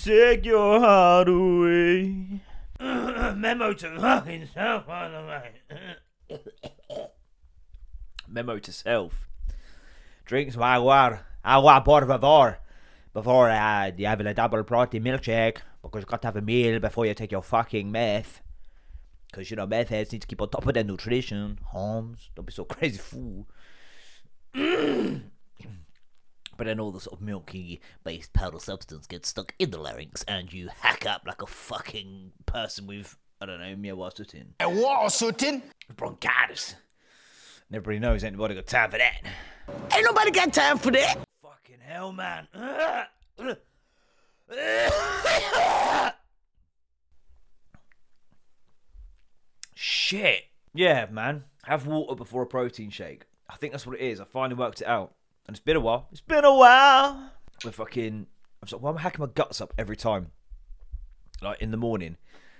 take your heart away. Memo to fucking self, by the way. Memo to self. Drinks agua por favor. Before you have a double protein milkshake. Because you got to have a meal before you take your fucking meth. Because, you know, meth heads need to keep on top of their nutrition. Holmes, don't be so crazy fool. But then all the sort of milky-based powder substance gets stuck in the larynx and you hack up like a fucking person with, I don't know, Miyawasutin. Miyawasutin? Bronchitis. And everybody knows ain't nobody got time for that. Ain't nobody got time for that. Fucking hell, man. Shit. Yeah, man. Have water before a protein shake. I think that's what it is. I finally worked it out. And it's been a while. We're fucking... I'm hacking my guts up every time. Like, in the morning.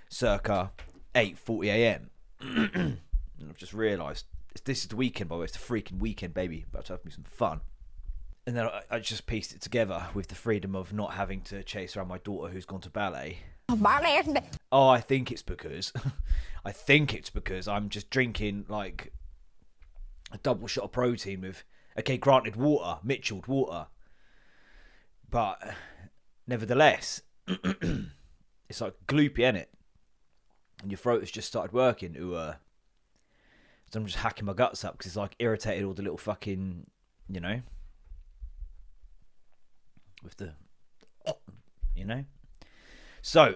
Circa 8:40am. And I've just realised... This is the weekend, by the way. It's the freaking weekend, baby. About to have me some fun. And then I just pieced it together with the freedom of not having to chase around my daughter who's gone to ballet. Oh, I think it's because... I'm just drinking, like... a double shot of protein with... Okay, granted, water, Mitchelled water. But, nevertheless, it's like gloopy, innit? And your throat has just started working. So I'm just hacking my guts up because it's like irritated all the little fucking, you know? With the, you know? So,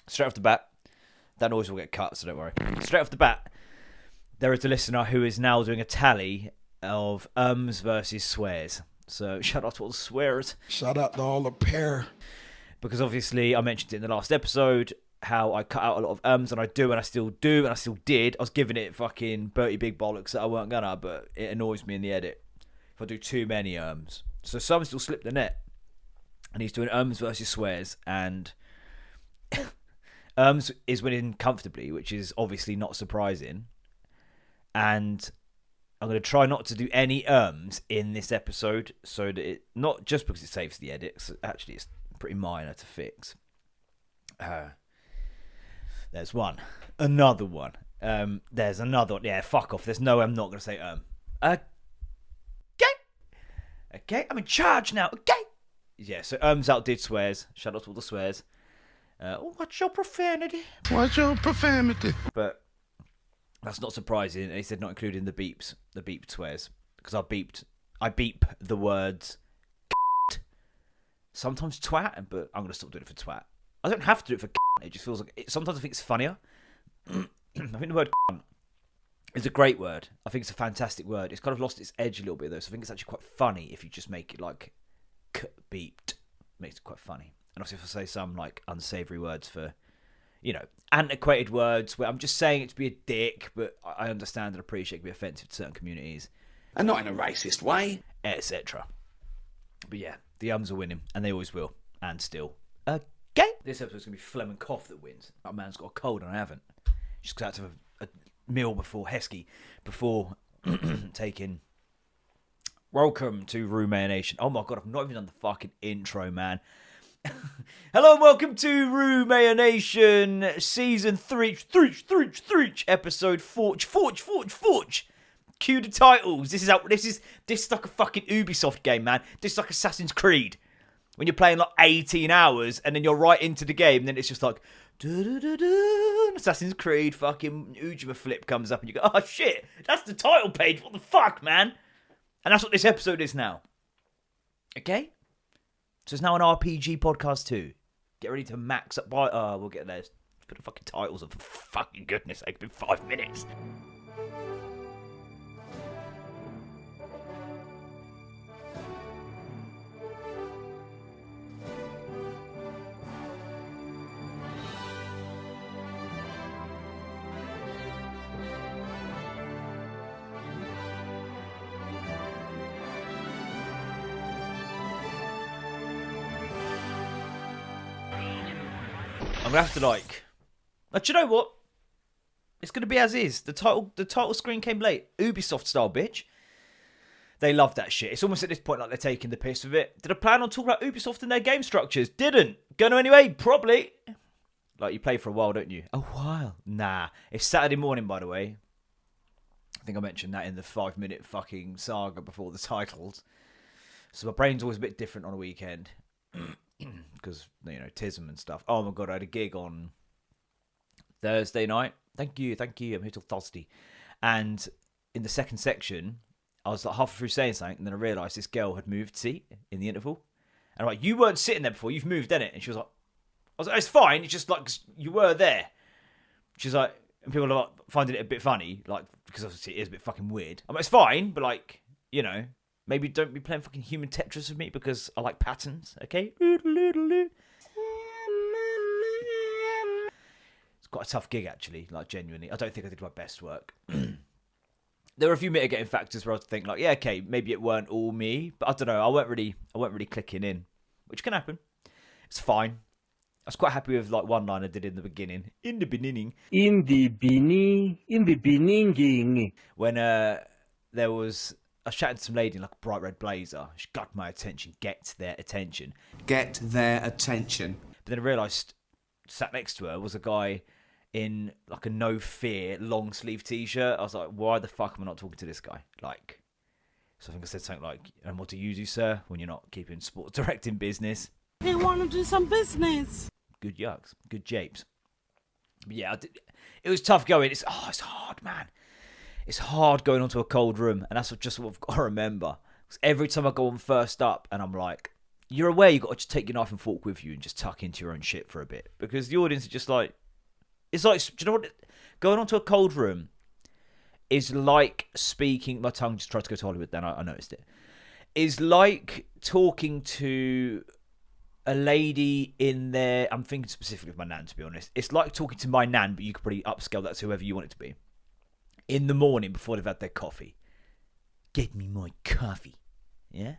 straight off the bat, that noise will get cut, so don't worry. Straight off the bat, there is a listener who is now doing a tally of versus swears. So shout out to all the swearers. Shout out to all the pair. Because obviously I mentioned it in the last episode how I cut out a lot of and I still do, and I still did. I was giving it fucking Bertie Big Bollocks that I weren't gonna, but it annoys me in the edit if I do too many So some still slip the net. And he's doing versus swears, and is winning comfortably, which is obviously not surprising. And I'm going to try not to do any in this episode, so that it, not just because it saves the edit, so actually it's pretty minor to fix. There's one. Another one. There's another one. Yeah, fuck off. There's no I'm not going to say Okay, I'm in charge now. Okay. Yeah, so outdid swears. Shout out to all the swears. What's your profanity? What's your profanity? But that's not surprising. And he said not including the beeps, the beeped swears, because I beep the words sometimes twat, but I'm gonna stop doing it for twat. I don't have to do it for it just feels like it, sometimes I think it's funnier. I think the word is a great word. I think it's a fantastic word. It's kind of lost its edge a little bit though, so I think it's actually quite funny if you just make it like beeped. Makes it quite funny. And also if I say some like unsavoury words for, you know, antiquated words where I'm just saying it to be a dick, but I understand and appreciate it can be offensive to certain communities. And not in a racist way. Etc. But yeah, the are winning, and they always will. And still. Okay. This episode's going to be phlegm and cough that wins. That man's got a cold and I haven't. Just got to have a meal before Heskey, before taking... Welcome to RuMayoNation. Oh my god, I've not even done the fucking intro, man. Hello and welcome to RuMayoNation Season 3, episode 4. Cue the titles. This is like a fucking Ubisoft game, man. This is like Assassin's Creed. When you're playing like 18 hours and then you're right into the game, and then it's just like Assassin's Creed fucking Ujima flip comes up and you go, oh shit, that's the title page. What the fuck, man? And that's what this episode is now. Okay? So it's now an RPG podcast too. Get ready to max up by... we'll get there. Let's put the fucking titles up, for fucking goodness sake. It's been 5 minutes. I'm gonna have to like... But you know what? It's gonna be as is. The title screen came late. Ubisoft style, bitch. They love that shit. It's almost at this point like they're taking the piss with it. Did I plan on talking about Ubisoft and their game structures? Didn't. Gonna anyway? Probably. Like, you play for a while, don't you? A while? Nah. It's Saturday morning, by the way. I think I mentioned that in the 5-minute fucking saga before the titles. So my brain's always a bit different on a weekend. Because, you know, TISM and stuff. Oh my God, I had a gig on Thursday night. Thank you. I'm here till Thursday. And in the second section, I was like halfway through saying something, and then I realised this girl had moved seat in the interval. And I'm like, you weren't sitting there before, you've moved, innit? And she was like, I was like, it's fine, it's just like, 'cause you were there. She's like, and people are like finding it a bit funny, like, because obviously it is a bit fucking weird. I'm like, it's fine, but like, you know, maybe don't be playing fucking human Tetris with me because I like patterns, okay? It's quite a tough gig, actually, like, genuinely. I don't think I did my best work. There were a few mitigating factors where I was thinking, like, yeah, okay, maybe it weren't all me, but I don't know, I weren't really clicking in, which can happen. It's fine. I was quite happy with like one line I did in the beginning. When there was, I was chatting to some lady in like a bright red blazer. She got my attention. Get their attention. Get their attention. But then I realised, sat next to her was a guy in like a no fear long sleeve t-shirt. I was like, why the fuck am I not talking to this guy? Like, so I think I said something like, and what do you do, sir, when you're not keeping sports directing business? They want to do some business. Good yucks. Good japes. But yeah, it was tough going. It's hard, man. It's hard going onto a cold room, and that's just what I've got to remember. Because every time I go on first up, and I'm like, you're aware you've got to just take your knife and fork with you and just tuck into your own shit for a bit. Because the audience are just like, it's like, do you know what? Going onto a cold room is like speaking, my tongue just tried to go to Hollywood then, I noticed it. Is like talking to a lady in there. I'm thinking specifically of my nan, to be honest. It's like talking to my nan, but you could probably upscale that to whoever you want it to be. In the morning before they've had their coffee. Get me my coffee. Yeah?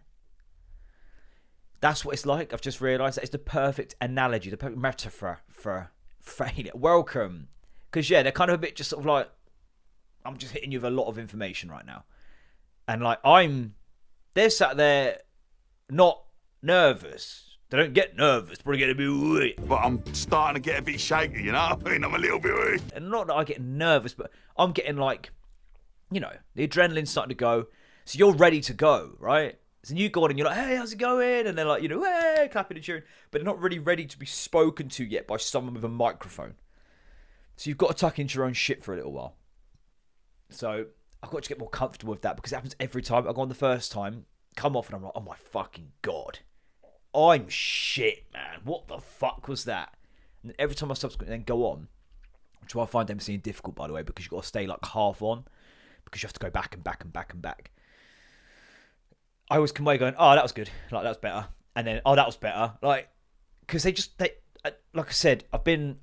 That's what it's like. I've just realised that it's the perfect analogy, the perfect metaphor for failure. Welcome. Because, yeah, they're kind of a bit just sort of like, I'm just hitting you with a lot of information right now. And, like, they're sat there not nervous. They don't get nervous, probably get a bit weird. But I'm starting to get a bit shaky, you know what I mean? I'm a little bit weird. And not that I get nervous, but I'm getting like, you know, the adrenaline's starting to go. So you're ready to go, right? So you go on and you're like, hey, how's it going? And they're like, you know, hey, clapping and cheering. But they're not really ready to be spoken to yet by someone with a microphone. So you've got to tuck into your own shit for a little while. So I've got to get more comfortable with that because it happens every time. I go on the first time, come off and I'm like, oh my fucking God. I'm shit, man. What the fuck was that? And every time I subsequently then go on, which I find MC difficult, by the way, because you've got to stay like half on, because you have to go back and back and back and back. I always come away going, oh, that was good. Like, that was better. And then, oh, that was better. Like, because they like I said, I've been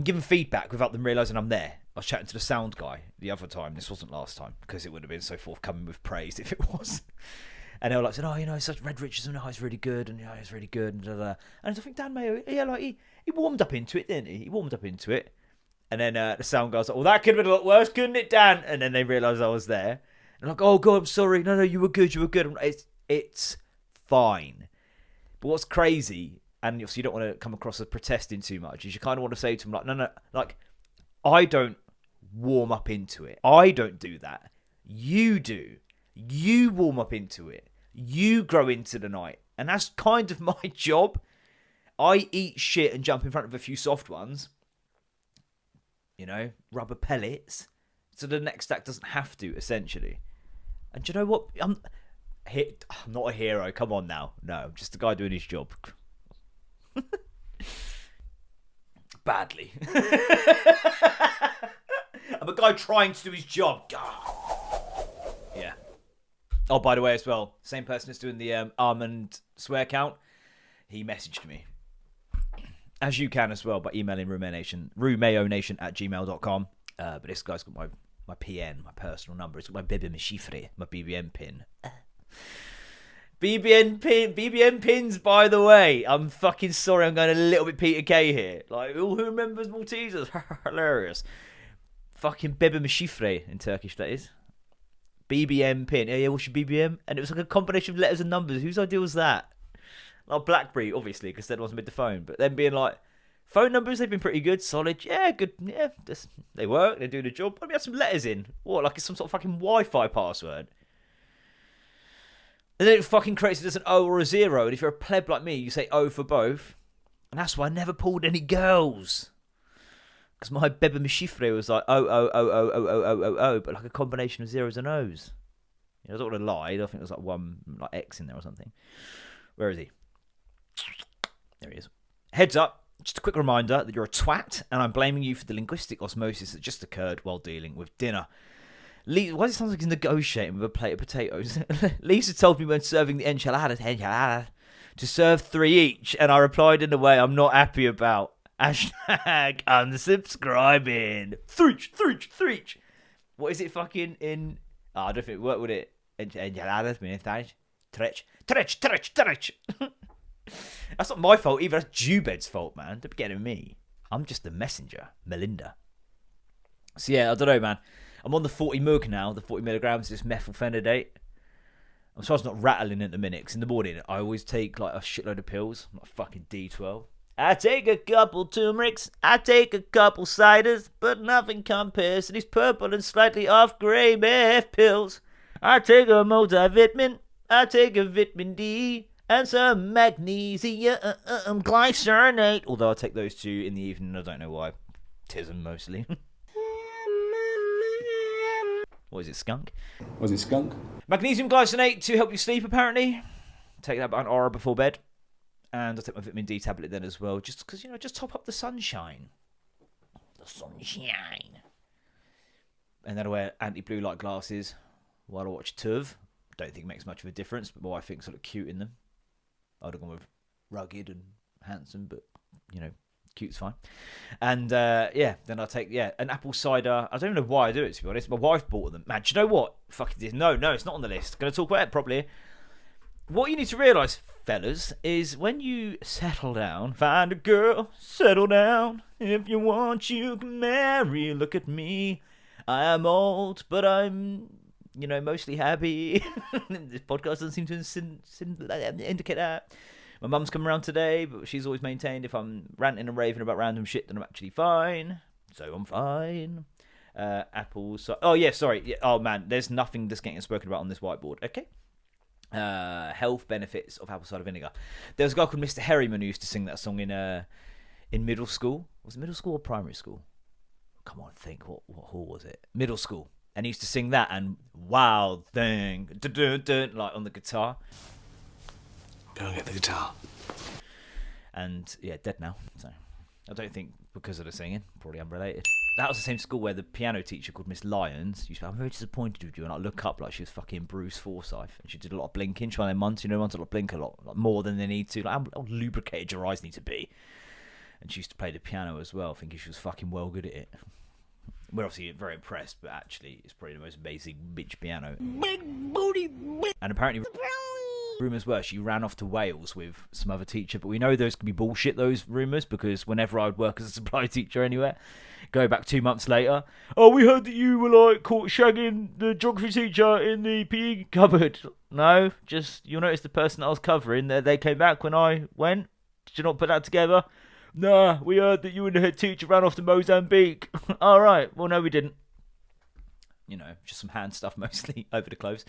given feedback without them realising I'm there. I was chatting to the sound guy the other time. This wasn't last time, because it would have been so forthcoming with praise if it was. And they were like, saying, oh, you know, such Red Richardson, oh, he's really good, and yeah, he's really good, and da, da, da. And I think Dan Mayo, yeah, like he warmed up into it, didn't he? He warmed up into it. And then the sound guy's like, well, that could have been a lot worse, couldn't it, Dan? And then they realised I was there. And I'm like, oh God, I'm sorry. No, you were good. I'm like, it's fine. But what's crazy, and obviously you don't want to come across as protesting too much, is you kind of want to say to them, like, no, like, I don't warm up into it. I don't do that. You do. You warm up into it. You grow into the night. And that's kind of my job. I eat shit and jump in front of a few soft ones. You know, rubber pellets. So the next act doesn't have to, essentially. And do you know what? I'm not a hero. Come on now. No, I'm just a guy doing his job. Badly. I'm a guy trying to do his job. God. Yeah. Oh, by the way, as well, same person who's doing the almond swear count, he messaged me. As you can as well, by emailing RuMayoNation@gmail.com. But this guy's got my PN, my personal number. It's got my BBM chiffre, my BBM pin. BBM pins, by the way. I'm fucking sorry, I'm going a little bit Peter Kay here. Like, who remembers Maltesers? Hilarious. Fucking BBM chiffre in Turkish, that is. BBM pin. Yeah, what's your BBM? And it was like a combination of letters and numbers. Whose idea was that? Like BlackBerry, obviously, because they're the ones who made the phone. But then being like, phone numbers, they've been pretty good, solid. Yeah, good. Yeah, they work. They do the job. Let me add some letters in. What, like it's some sort of fucking Wi-Fi password? And then it fucking creates it as an O or a 0. And if you're a pleb like me, you say O for both. And that's why I never pulled any girls. Because my bebe chiffre was like O, but like a combination of zeros and O's. I don't want to lie. I think there was like one like X in there or something. Where is he? There he is. Heads up. Just a quick reminder that you're a twat, and I'm blaming you for the linguistic osmosis that just occurred while dealing with dinner. Why does it sound like he's negotiating with a plate of potatoes? Lisa told me when serving the enchiladas to serve 3 each, and I replied in a way I'm not happy about. Hashtag unsubscribing. 3 each. What is it fucking in... Oh, I don't think it worked, would it? Enchiladas, Trech. That's not my fault either. That's Jubed's fault, man. Don't be getting at me. I'm just the messenger, Melinda. So yeah, I don't know, man. I'm on the 40 mg now. The 40 milligrams is methylphenidate. I'm sorry, I was not rattling at the minute. Because in the morning, I always take like a shitload of pills. I'm like fucking D12. I take a couple turmerics. I take a couple ciders. But nothing compares to these purple and slightly off grey meth pills. I take a multivitamin. I take a vitamin D. And some magnesium glycinate. Although I take those 2 in the evening. I don't know why. Tism mostly. What is it, skunk? Was it skunk? Magnesium glycinate to help you sleep, apparently. Take that about an hour before bed. And I'll take my vitamin D tablet then as well. Just because, just top up the sunshine. The sunshine. And then I wear anti-blue light glasses while I watch TUV. Don't think it makes much of a difference, but my wife thinks I look cute in them. I'd have gone with rugged and handsome, but, cute's fine. And, then I'll take, an apple cider. I don't even know why I do it, to be honest. My wife bought them. Man, do you know what? Fuck it. No, it's not on the list. Going to talk about it properly. What you need to realise, fellas, is when you settle down, find a girl, settle down. If you want, you can marry. Look at me. I am old, but I'm... mostly happy. This podcast doesn't seem to indicate that. My mum's come around today, but she's always maintained if I'm ranting and raving about random shit, then I'm actually fine. So I'm fine. Apples. Oh, yeah, sorry. Yeah, oh, man, there's nothing that's getting spoken about on this whiteboard. Okay. Health benefits of apple cider vinegar. There was a guy called Mr. Herriman who used to sing that song in middle school. Was it middle school or primary school? Come on, think. What hall was it? Middle school. And he used to sing that and wild thing, like on the guitar. Go and get the guitar. And yeah, dead now. So I don't think because of the singing, probably unrelated. That was the same school where the piano teacher called Miss Lyons used to be, I'm very disappointed with you. And I look up like she was fucking Bruce Forsyth. And she did a lot of blinking. She one of them months, ones that blink a lot, like more than they need to. Like how lubricated your eyes need to be. And she used to play the piano as well, thinking she was fucking well good at it. We're obviously very impressed, but actually, it's probably the most basic bitch piano. Big booty. And apparently, rumours were she ran off to Wales with some other teacher, but we know those can be bullshit, those rumours, because whenever I would work as a supply teacher anywhere, go back 2 months later, oh, we heard that you were like caught shagging the geography teacher in the PE cupboard. No, just you'll notice the person I was covering, they came back when I went. Did you not put that together? Nah, we heard that you and the head teacher ran off to Mozambique. All right. Well, no, we didn't. Just some hand stuff mostly over the clothes.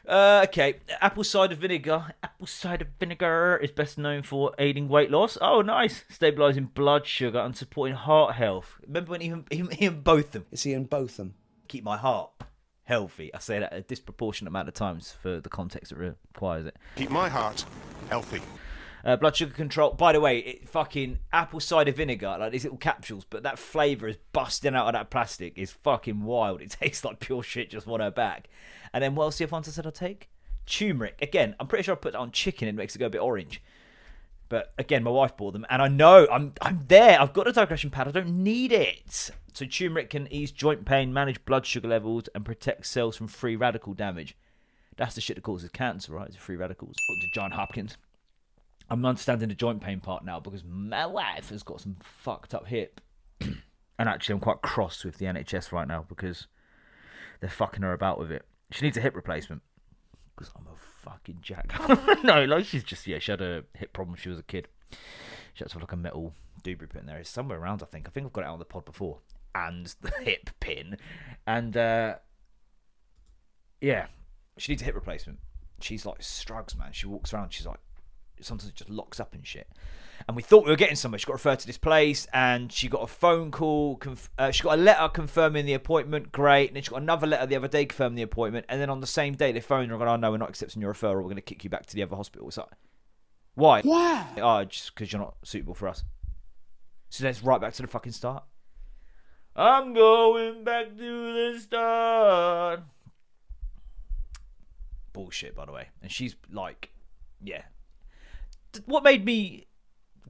Okay. Apple cider vinegar. Apple cider vinegar is best known for aiding weight loss. Oh, nice. Stabilising blood sugar and supporting heart health. Remember when Ian Botham? Is he in Botham? Keep my heart healthy. I say that a disproportionate amount of times for the context it requires it. Keep my heart healthy. Blood sugar control. By the way, fucking apple cider vinegar, like these little capsules, but that flavour is busting out of that plastic. Is fucking wild. It tastes like pure shit. Just want her back. And then what else the other ones I said I'd take? Turmeric. Again, I'm pretty sure I put that on chicken and it makes it go a bit orange. But again, my wife bought them, and I know I'm there. I've got a digression pad. I don't need it. So turmeric can ease joint pain, manage blood sugar levels, and protect cells from free radical damage. That's the shit that causes cancer, right? It's free radicals. To John Hopkins. I'm understanding the joint pain part now because my wife has got some fucked up hip. And actually, I'm quite cross with the NHS right now because they're fucking her about with it. She needs a hip replacement. Because I'm a fucking jack. No, like she's just, she had a hip problem when she was a kid. She had to have like a metal doobie put in there. It's somewhere around, I think. I've got it out on the pod before. And the hip pin. And, yeah. She needs a hip replacement. She's like struggles, man. She walks around, she's like, sometimes it just locks up and shit. And we thought we were getting somewhere. She got referred to this place, and she got a phone call. She got a letter confirming the appointment. Great. And then she got another letter the other day confirming the appointment. And then on the same day, they phoned her and go, "Oh no, we're not accepting your referral. We're going to kick you back to the other hospital." It's like, why? Why? Oh, just because you're not suitable for us. So let's right back to the fucking start. I'm going back to the start. Bullshit, by the way. And she's like, yeah. What made me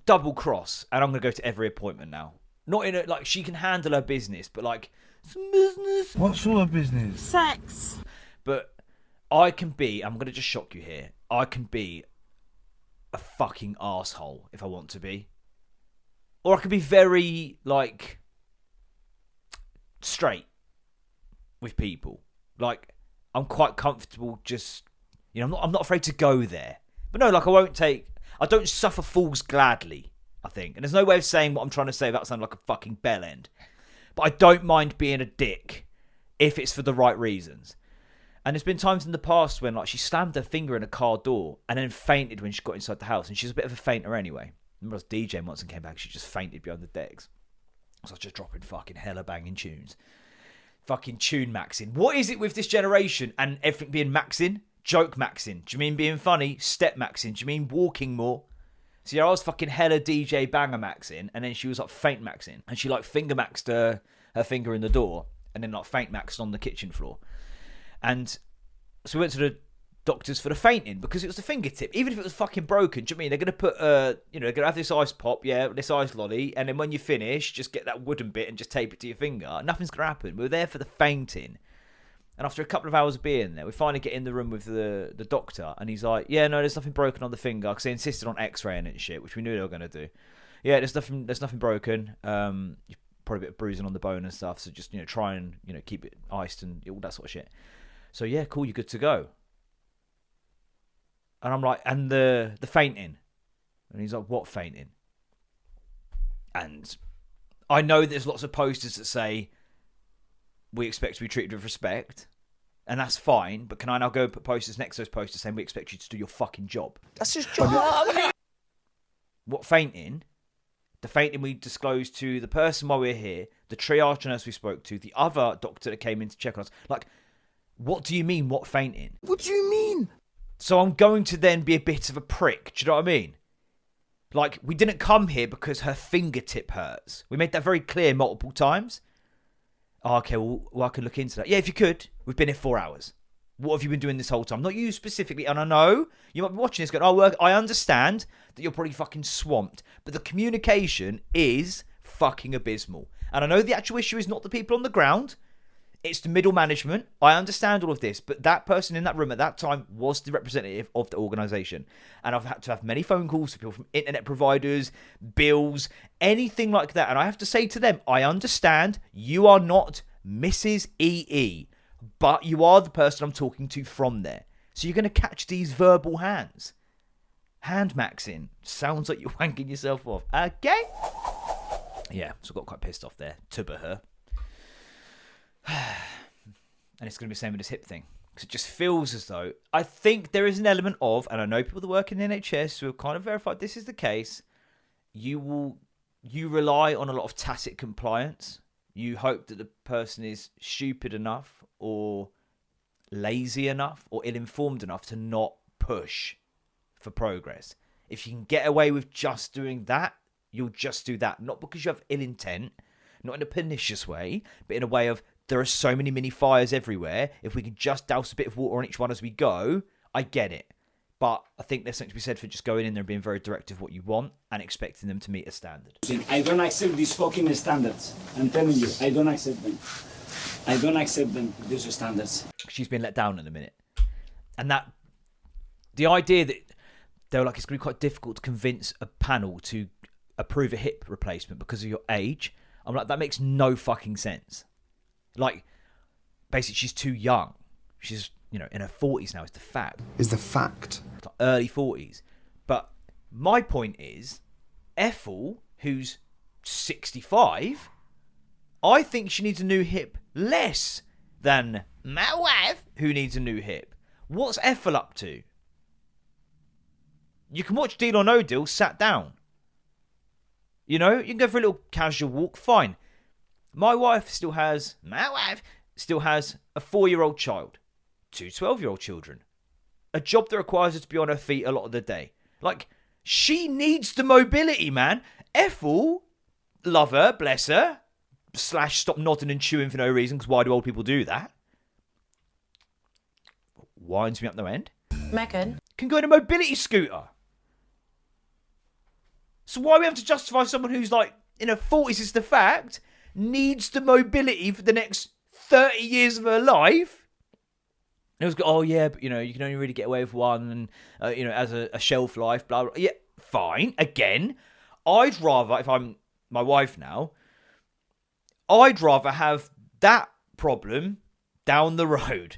double cross, and I'm going to go to every appointment now. Not in a, like, she can handle her business, but like, some business. What sort of business? Sex. But I'm going to just shock you here. I can be a fucking arsehole if I want to be. Or I can be very, like, straight with people. Like, I'm quite comfortable just, I'm not afraid to go there. But no, like, I don't suffer fools gladly, I think. And there's no way of saying what I'm trying to say without sounding like a fucking bellend. But I don't mind being a dick if it's for the right reasons. And there's been times in the past when, like, she slammed her finger in a car door and then fainted when she got inside the house. And she's a bit of a fainter anyway. I remember I was DJing once and came back, she just fainted behind the decks. So I was just dropping fucking hella banging tunes. Fucking tune maxing. What is it with this generation and everything being maxing? Joke maxing. Do you mean being funny? Step maxing. Do you mean walking more? See, I was fucking hella DJ banger maxing, and then she was like faint maxing, and she like finger maxed her finger in the door, and then like faint maxed on the kitchen floor. And so we went to the doctors for the fainting because it was the fingertip. Even if it was fucking broken, do you know what I mean? They're gonna put they're gonna have this ice pop, this ice lolly, and then when you finish, just get that wooden bit and just tape it to your finger. Nothing's gonna happen. We were there for the fainting. And after a couple of hours of being there, we finally get in the room with the doctor, and he's like, "Yeah, no, there's nothing broken on the finger," because they insisted on X-raying and shit, which we knew they were going to do. Yeah, there's nothing broken. You've probably a bit of bruising on the bone and stuff, so just try and keep it iced and all that sort of shit. So yeah, cool, you're good to go. And I'm like, and the fainting, and he's like, "What fainting?" And I know there's lots of posters that say, "We expect to be treated with respect," and that's fine, but can I now go and put posters next to those posters saying we expect you to do your fucking job? That's his job. What fainting? The fainting we disclosed to the person while we were here, the triage nurse we spoke to, the other doctor that came in to check on us. Like, what do you mean, what fainting? What do you mean? So I'm going to then be a bit of a prick, do you know what I mean? Like, we didn't come here because her fingertip hurts. We made that very clear multiple times. Oh, okay, well, I could look into that. Yeah, if you could. We've been here 4 hours. What have you been doing this whole time? Not you specifically, and I know you might be watching this going, "Oh, I understand that you're probably fucking swamped," but the communication is fucking abysmal. And I know the actual issue is not the people on the ground. It's the middle management. I understand all of this, but that person in that room at that time was the representative of the organisation. And I've had to have many phone calls to people from internet providers, bills, anything like that. And I have to say to them, I understand you are not Mrs. EE, but you are the person I'm talking to from there. So you're going to catch these verbal hands. Hand maxing. Sounds like you're wanking yourself off. Okay? Yeah, so I got quite pissed off there. Tuba her. And it's going to be the same with this hip thing, because it just feels as though, I think there is an element of, and I know people that work in the NHS who have kind of verified this is the case, you rely on a lot of tacit compliance. You hope that the person is stupid enough or lazy enough or ill-informed enough to not push for progress. If you can get away with just doing that, you'll just do that. Not because you have ill intent, not in a pernicious way, but in a way of, there are so many mini fires everywhere. If we can just douse a bit of water on each one as we go, I get it. But I think there's something to be said for just going in there and being very direct of what you want and expecting them to meet a standard. I don't accept these fucking standards. I'm telling you, I don't accept them. I don't accept them, these standards. She's been let down in a minute. And the idea that they were like, it's going to be quite difficult to convince a panel to approve a hip replacement because of your age. I'm like, that makes no fucking sense. Like, basically, she's too young. She's, you know, in her 40s now, is the fact. Is the fact. Like early 40s. But my point is, Ethel, who's 65, I think she needs a new hip less than my wife, who needs a new hip. What's Ethel up to? You can watch Deal or No Deal sat down. You know, you can go for a little casual walk, fine. My wife still has a 4-year-old child, 2 12-year-old children, a job that requires her to be on her feet a lot of the day. Like, she needs the mobility, man. Ethel, love her, bless her, / stop nodding and chewing for no reason, because why do old people do that? Winds me up no end. Megan. Can go in a mobility scooter. So why we have to justify someone who's like in her 40s is the fact, needs the mobility for the next 30 years of her life? And it was, oh yeah, but you know, you can only really get away with one, and you know, as a shelf life, blah, blah. Yeah, fine. Again, I'd rather, if I'm my wife now, I'd rather have that problem down the road.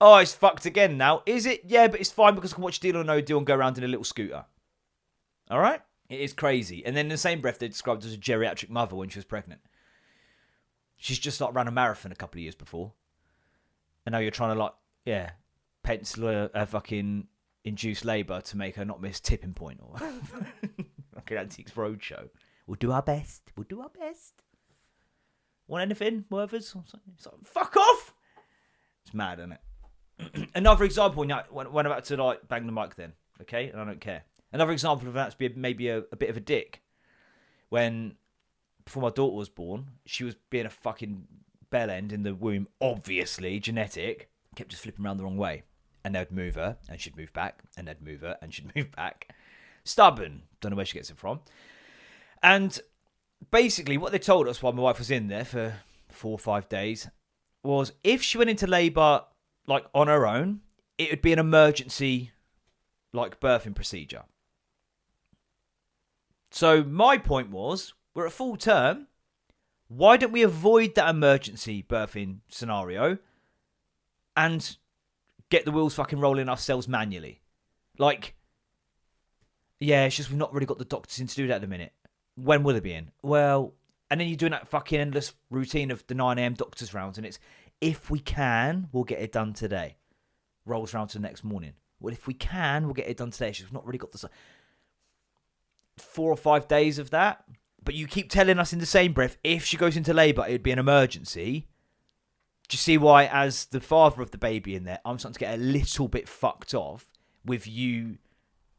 Oh, it's fucked again now. Is it? Yeah, but it's fine because I can watch Deal or No Deal and go around in a little scooter. All right? It is crazy. And then in the same breath, they described her as a geriatric mother when she was pregnant. She's just like ran a marathon a couple of years before. And now you're trying to pencil a fucking induced labour to make her not miss tipping point. Or like an Antiques Roadshow. We'll do our best. We'll do our best. Want anything, Werthers? It's like, fuck off! It's mad, isn't it? Another example, when I'm about to like bang the mic then, okay? And I don't care. Another example of that to be maybe a bit of a dick. When, before my daughter was born, she was being a fucking bell end in the womb, obviously, genetic. Kept just flipping around the wrong way. And they'd move her, and she'd move back, and they'd move her, and she'd move back. Stubborn. Don't know where she gets it from. And basically, what they told us while my wife was in there for 4 or 5 days was if she went into labour like on her own, it would be an emergency like birthing procedure. So my point was, we're at full term. Why don't we avoid that emergency birthing scenario and get the wheels fucking rolling ourselves manually? Like, yeah, it's just we've not really got the doctors in to do that at the minute. When will they be in? Well, and then you're doing that fucking endless routine of the 9 a.m. doctors rounds, and it's, if we can, we'll get it done today. Rolls around to the next morning. Well, if we can, we'll get it done today. It's just not really got the 4 or 5 days of that. But you keep telling us in the same breath, if she goes into labour, it would be an emergency. Do you see why, as the father of the baby in there, I'm starting to get a little bit fucked off with you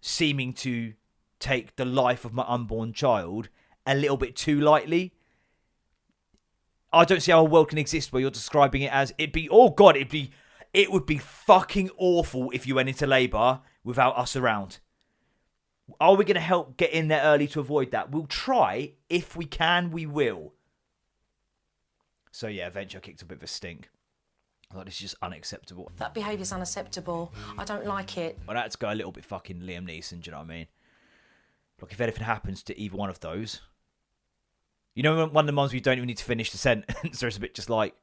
seeming to take the life of my unborn child a little bit too lightly? I don't see how a world can exist where you're describing it as it would be fucking awful if you went into labour without us around. Are we going to help get in there early to avoid that? We'll try. If we can, we will. So yeah, eventually I kicked a bit of a stink. I thought this is just unacceptable. That behaviour's unacceptable. I don't like it. Well, I had to go a little bit fucking Liam Neeson, do you know what I mean? Look, if anything happens to either one of those, you know, one of the ones where you don't even need to finish the sentence, or it's a bit just like,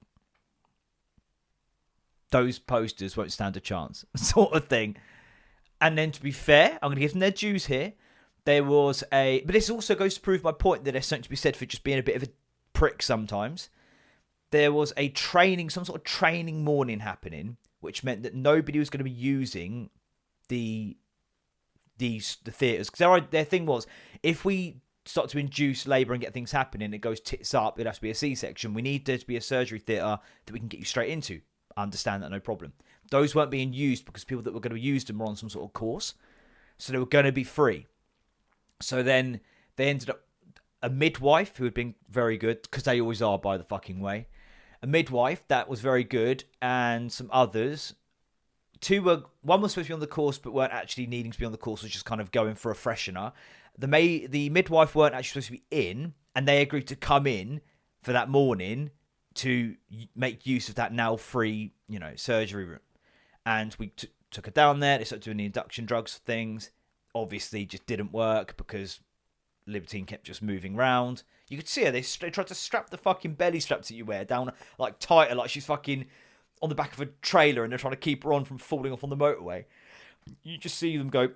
those posters won't stand a chance, sort of thing. And then to be fair, I'm going to give them their dues here. There was but this also goes to prove my point that there's something to be said for just being a bit of a prick sometimes. There was some sort of training morning happening, which meant that nobody was going to be using the theatres. Because their thing was, if we start to induce labour and get things happening, it goes tits up, it has to be a C-section. We need there to be a surgery theatre that we can get you straight into. I understand that, no problem. Those weren't being used because people that were going to use them were on some sort of course. So they were going to be free. So then they ended up, a midwife who had been very good, because they always are, by the fucking way. A midwife that was very good, and some others. One was supposed to be on the course but weren't actually needing to be on the course, was just kind of going for a freshener. The midwife weren't actually supposed to be in, and they agreed to come in for that morning to make use of that now free, surgery room. And we took her down there. They started doing the induction drugs things. Obviously, just didn't work because Libertine kept just moving round. You could see her. They tried to strap the fucking belly straps that you wear down like tighter, like she's fucking on the back of a trailer and they're trying to keep her on from falling off on the motorway. You just see them go,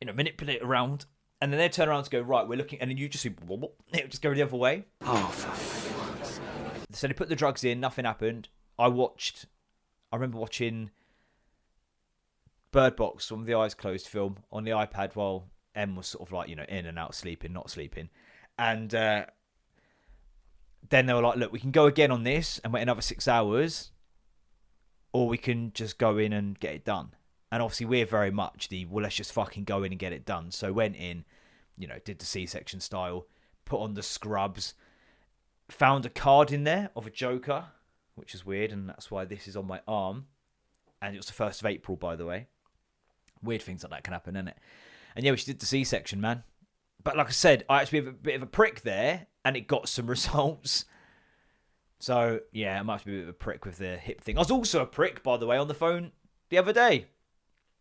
manipulate around, and then they turn around to go, right, we're looking, and then you just see, it would just go the other way. Oh, for fuck's sake. So they put the drugs in, nothing happened. I remember watching Bird Box on the Eyes Closed film on the iPad while M was sort of like, in and out, sleeping, not sleeping. And then they were like, look, we can go again on this and wait another 6 hours, or we can just go in and get it done. And obviously we're very much let's just fucking go in and get it done. So went in, did the C-section style, put on the scrubs, found a card in there of a Joker, which is weird, and that's why this is on my arm. And it was the 1st of April, by the way. Weird things like that can happen, innit? And yeah, we did the C-section, man. But like I said, I actually have a bit of a prick there, and it got some results. So, yeah, I might be a bit of a prick with the hip thing. I was also a prick, by the way, on the phone the other day.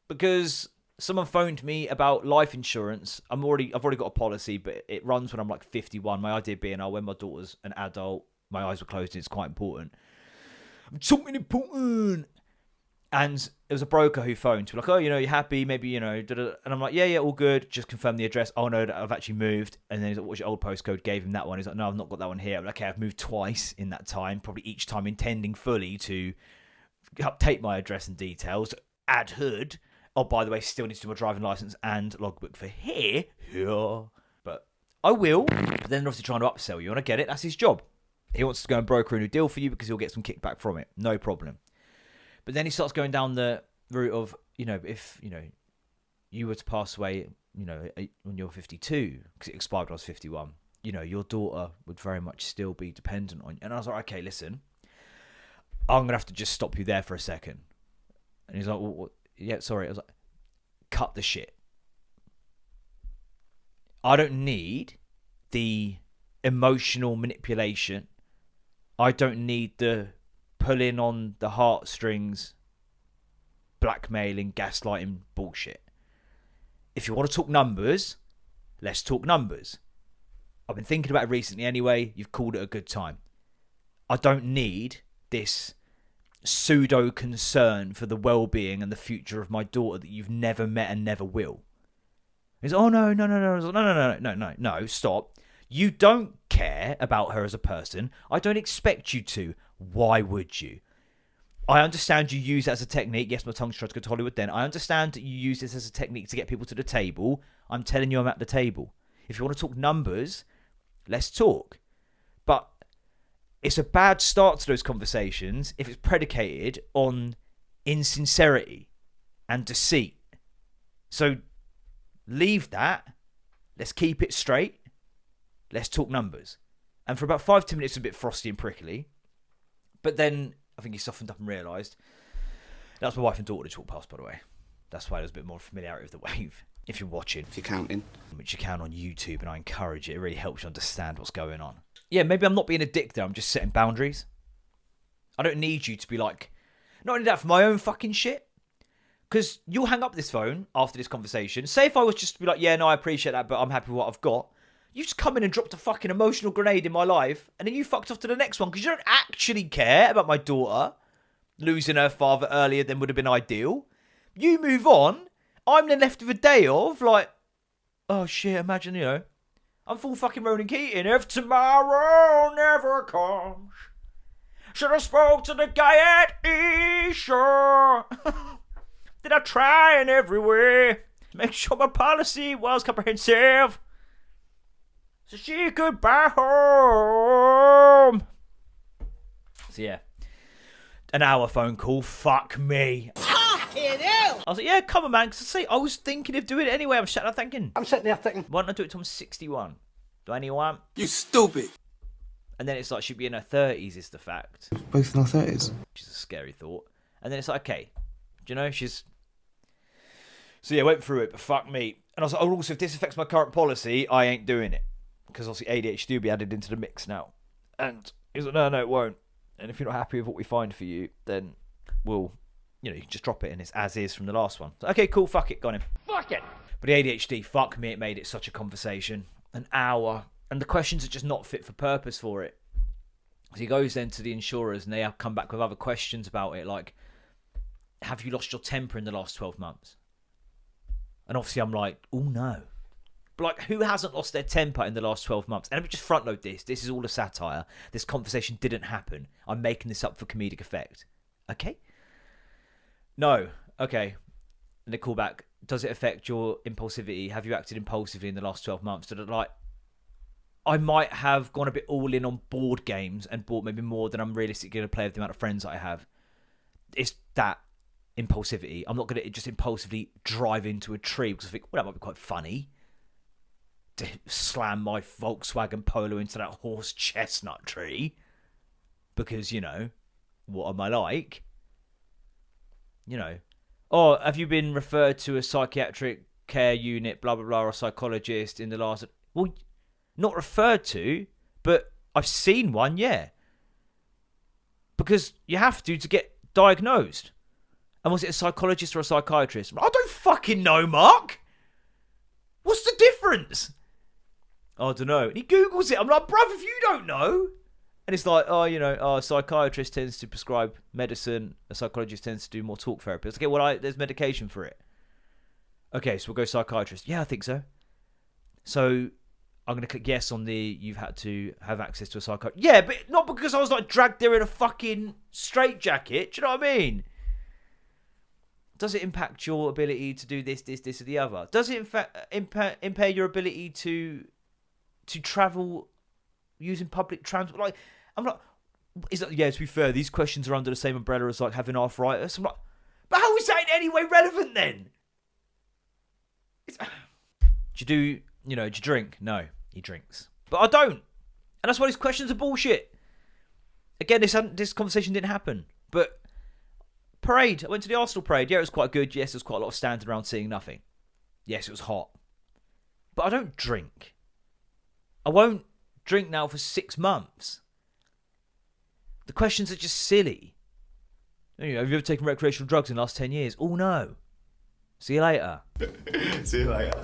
Because someone phoned me about life insurance. I've already got a policy, but it runs when I'm like 51. My idea being, when my daughter's an adult, my eyes were closed, and it's quite important. Something important. And there was a broker who phoned to be like, oh, you happy? Maybe, and I'm like, yeah, all good. Just confirm the address. Oh, no, I've actually moved. And then he's like, what's your old postcode? Gave him that one. He's like, no, I've not got that one here. I'm like, okay, I've moved twice in that time, probably each time intending fully to update my address and details. Add hood. Oh, by the way, still needs to do my driving license and logbook for here. But I will. But then obviously trying to upsell you, and I get it. That's his job. He wants to go and broker a new deal for you because he'll get some kickback from it. No problem. But then he starts going down the route of, if, you were to pass away, when you're 52, because it expired when I was 51, your daughter would very much still be dependent on you. And I was like, okay, listen, I'm going to have to just stop you there for a second. And he's like, well, what? Yeah, sorry. I was like, cut the shit. I don't need the emotional manipulation. I don't need the pulling on the heartstrings, blackmailing, gaslighting bullshit. If you want to talk numbers, let's talk numbers. I've been thinking about it recently anyway. You've called it a good time. I don't need this pseudo concern for the well-being and the future of my daughter that you've never met and never will. He's, oh no, stop. You don't care about her as a person. I don't expect you to. Why would you? I understand you use it as a technique. Yes, my tongue's tried to go to Hollywood then. I understand that you use this as a technique to get people to the table. I'm telling you I'm at the table. If you want to talk numbers, let's talk. But it's a bad start to those conversations if it's predicated on insincerity and deceit. So leave that. Let's keep it straight. Let's talk numbers. And for about 5-10 minutes, it was a bit frosty and prickly. But then I think he softened up and realised. That was my wife and daughter to walk past, by the way. That's why there's a bit more familiarity with the wave. If you're watching. If you're counting. Which you can on YouTube, and I encourage it. It really helps you understand what's going on. Yeah, maybe I'm not being a dick there. I'm just setting boundaries. I don't need you to be like, not only that, for my own fucking shit. Because you'll hang up this phone after this conversation. Say if I was just to be like, yeah, no, I appreciate that, but I'm happy with what I've got. You just come in and dropped a fucking emotional grenade in my life, and then you fucked off to the next one because you don't actually care about my daughter losing her father earlier than would have been ideal. You move on. I'm then left with a day of like, oh shit, imagine, I'm full fucking Ronan Keating. If tomorrow never comes, should have spoke to the guy at Esher. Did I try in every way to make sure my policy was comprehensive so she could buy home? So yeah, an hour phone call. Fuck me. I was like, yeah, come on, man. Because I was thinking of doing it anyway. I'm sitting there thinking. Why don't I do it till I'm 61? Do anyone? You stupid. And then it's like she'd be in her 30s is the fact. Both in our 30s. Which is a scary thought. And then it's like, okay, do you know, she's... So yeah, went through it, but fuck me. And I was like, oh, also, if this affects my current policy, I ain't doing it. Because obviously ADHD will be added into the mix now. And he was like, no, it won't. And if you're not happy with what we find for you, then we'll... you can just drop it and it's as is from the last one. So, okay, cool, fuck it, got him. Fuck it! But the ADHD, fuck me, it made it such a conversation. An hour. And the questions are just not fit for purpose for it. So he goes then to the insurers, and they have come back with other questions about it, like, have you lost your temper in the last 12 months? And obviously I'm like, oh no. But like, who hasn't lost their temper in the last 12 months? And let me just front load this. This is all a satire. This conversation didn't happen. I'm making this up for comedic effect. Okay? No. Okay. And they call back, does it affect your impulsivity? Have you acted impulsively in the last 12 months? So that, like, I might have gone a bit all in on board games and bought maybe more than I'm realistically going to play with the amount of friends that I have. It's that impulsivity. I'm not going to just impulsively drive into a tree because I think, well, that might be quite funny to slam my Volkswagen Polo into that horse chestnut tree because, you know, what am I like? You know, oh, have you been referred to a psychiatric care unit, blah, blah, blah, or a psychologist in the last... Well, not referred to, but I've seen one, yeah. Because you have to get diagnosed. And was it a psychologist or a psychiatrist? I don't fucking know, Mark. What's the difference? I don't know. And he Googles it. I'm like, bruv, if you don't know. And it's like, oh, you know, a psychiatrist tends to prescribe medicine. A psychologist tends to do more talk therapy. Okay, well, there's medication for it. Okay, so we'll go psychiatrist. Yeah, I think so. So I'm going to click yes on the you've had to have access to a psychiatrist. Yeah, but not because I was like dragged there in a fucking straitjacket. Do you know what I mean? Does it impact your ability to do this, or the other? Does it in fact impair your ability to travel using public transport? Like, I'm not. Is that, yeah, to be fair, these questions are under the same umbrella as like having arthritis. I'm like, but how is that in any way relevant then? Do you drink? No, he drinks, but I don't, and that's why these questions are bullshit. Again, this conversation didn't happen, but. Parade. I went to the Arsenal parade. Yeah, it was quite good. Yes, there was quite a lot of standing around seeing nothing. Yes, it was hot. But I don't drink. I won't drink now for 6 months. The questions are just silly. You know, have you ever taken recreational drugs in the last 10 years? Oh, no. See you later. See you later.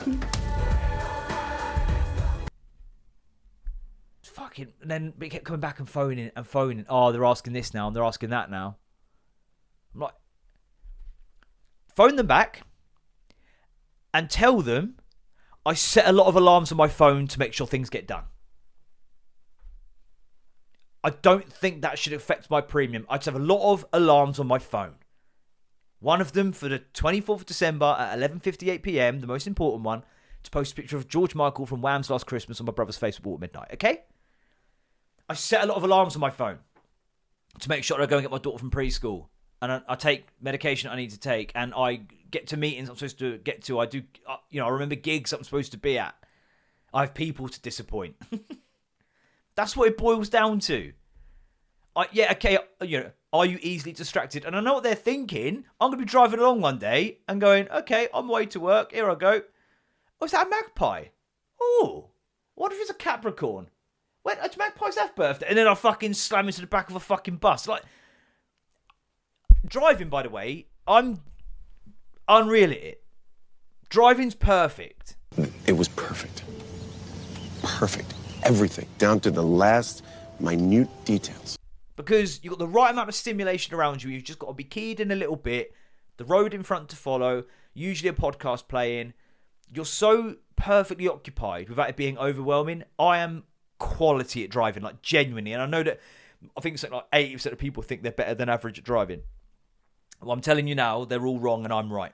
Fucking... And then it kept coming back and phoning. Oh, they're asking this now and they're asking that now. I'm like, phone them back and tell them I set a lot of alarms on my phone to make sure things get done. I don't think that should affect my premium. I just have a lot of alarms on my phone. One of them for the 24th of December at 11:58 p.m, the most important one, to post a picture of George Michael from Wham's Last Christmas on my brother's Facebook at midnight, okay? I set a lot of alarms on my phone to make sure I go and get my daughter from preschool. And I take medication I need to take, and I get to meetings I'm supposed to get to. I do, I remember gigs I'm supposed to be at. I have people to disappoint. That's what it boils down to. Are you easily distracted? And I know what they're thinking. I'm going to be driving along one day and going, okay, on my way to work. Here I go. Oh, is that a magpie? Oh, what if it's a Capricorn? When it's Magpie's F birthday, and then I fucking slam into the back of a fucking bus, like. Driving, by the way, I'm unreal at it. Driving's perfect. It was perfect. Perfect. Everything, down to the last minute details. Because you've got the right amount of stimulation around you. You've just got to be keyed in a little bit. The road in front to follow. Usually a podcast playing. You're so perfectly occupied without it being overwhelming. I am quality at driving, like genuinely. And I know that I think something like 80% of people think they're better than average at driving. Well, I'm telling you now, they're all wrong and I'm right.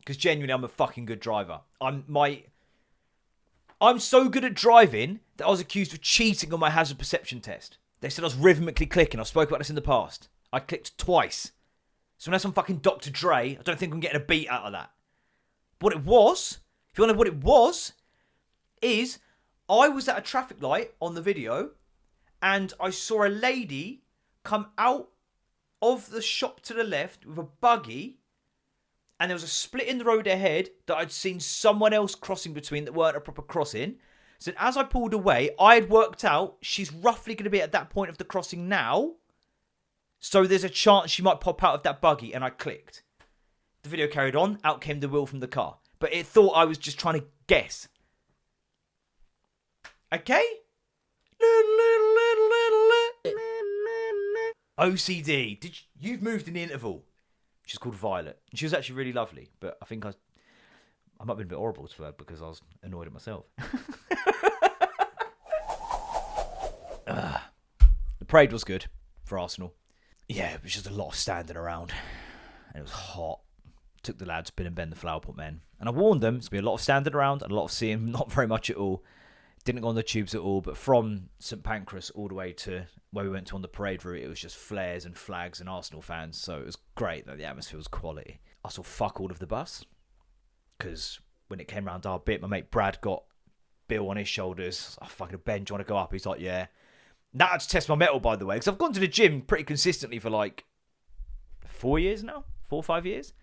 Because genuinely, I'm a fucking good driver. I'm so good at driving that I was accused of cheating on my hazard perception test. They said I was rhythmically clicking. I've spoken about this in the past. I clicked twice. So unless I'm fucking Dr. Dre, I don't think I'm getting a beat out of that. But what it was, if you want to know what it was, is I was at a traffic light on the video and I saw a lady come out of the shop to the left with a buggy, and there was a split in the road ahead that I'd seen someone else crossing between that weren't a proper crossing. So as I pulled away, I had worked out she's roughly going to be at that point of the crossing now, so there's a chance she might pop out of that buggy, and I clicked. The video carried on, out came the wheel from the car, but it thought I was just trying to guess. Okay? OCD. You've moved in the interval. She's called Violet. She was actually really lovely, but I think I might have been a bit horrible to her because I was annoyed at myself. The parade was good for Arsenal. Yeah, it was just a lot of standing around. And it was hot. Took the lads, Bill and Ben, the flower pot men. And I warned them, it's going to be a lot of standing around and a lot of seeing, not very much at all. Didn't go on the tubes at all, but from St Pancras all the way to where we went to on the parade route, it was just flares and flags and Arsenal fans. So it was great that the atmosphere was quality. I saw fuck all of the bus because when it came round our bit, my mate Brad got Bill on his shoulders. Oh, fucking Ben, do you want to go up? He's like, yeah. Now to test my mettle, by the way, because I've gone to the gym pretty consistently for like 4 years now, 4 or 5 years.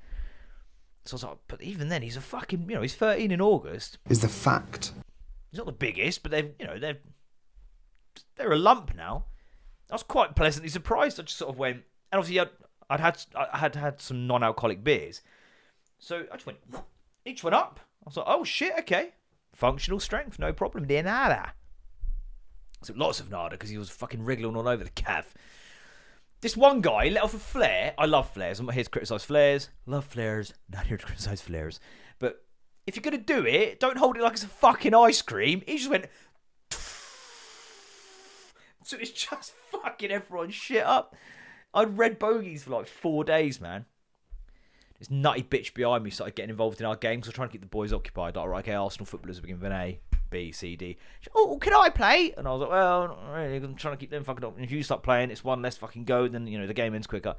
So I was like, but even then, he's a fucking, he's 13 in August. Is the fact. He's not the biggest, but they're a lump now. I was quite pleasantly surprised. I just sort of went, and obviously I had some non-alcoholic beers, so I just went, each went up. I was like, oh shit, okay, functional strength, no problem, de nada. So lots of nada because he was fucking wriggling all over the calf. This one guy let off a flare. I love flares. I'm not here to criticise flares. Love flares. Not here to criticise flares. But if you're going to do it, don't hold it like it's a fucking ice cream. He just went... So it's just fucking everyone shit up. I'd read bogeys for like 4 days, man. This nutty bitch behind me started getting involved in our games. I was trying to keep the boys occupied. Like, right, okay, Arsenal footballers begin with an A, B, C, D. She, oh, can I play? And I was like, well, not really. I'm trying to keep them fucking up. And if you start playing, it's one less fucking go, then, the game ends quicker.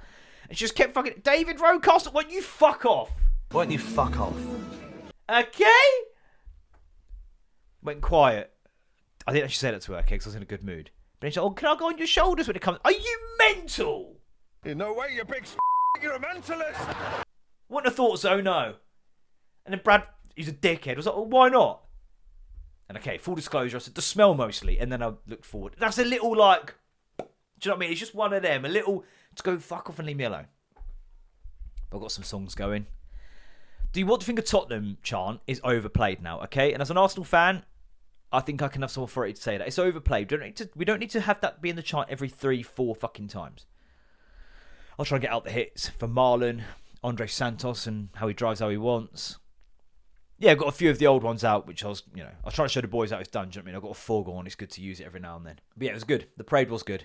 And she just kept fucking... David Rocaster, why don't you fuck off? Why don't you fuck off? Okay? Went quiet. I didn't actually say that to her, okay, because I was in a good mood. But then she's like, oh, can I go on your shoulders when it comes... Are you mental? No way, you big you're a mentalist. Wouldn't have thought so, no. And then Brad, he's a dickhead. I was like, well, why not? And okay, full disclosure, I said, the smell mostly. And then I looked forward. That's a little like... Do you know what I mean? It's just one of them. A little... To go fuck off and leave me alone. But I've got some songs going. Do you want to think a Tottenham chant is overplayed now, okay? And as an Arsenal fan, I think I can have some authority to say that. It's overplayed. We don't need to have that be in the chant every 3-4 fucking times. I'll try and get out the hits for Marlon, Andre Santos, and how he drives how he wants. Yeah, I've got a few of the old ones out, which I was trying to show the boys how it's done. Do you know what I mean? I've got a foregone. It's good to use it every now and then. But yeah, it was good. The parade was good.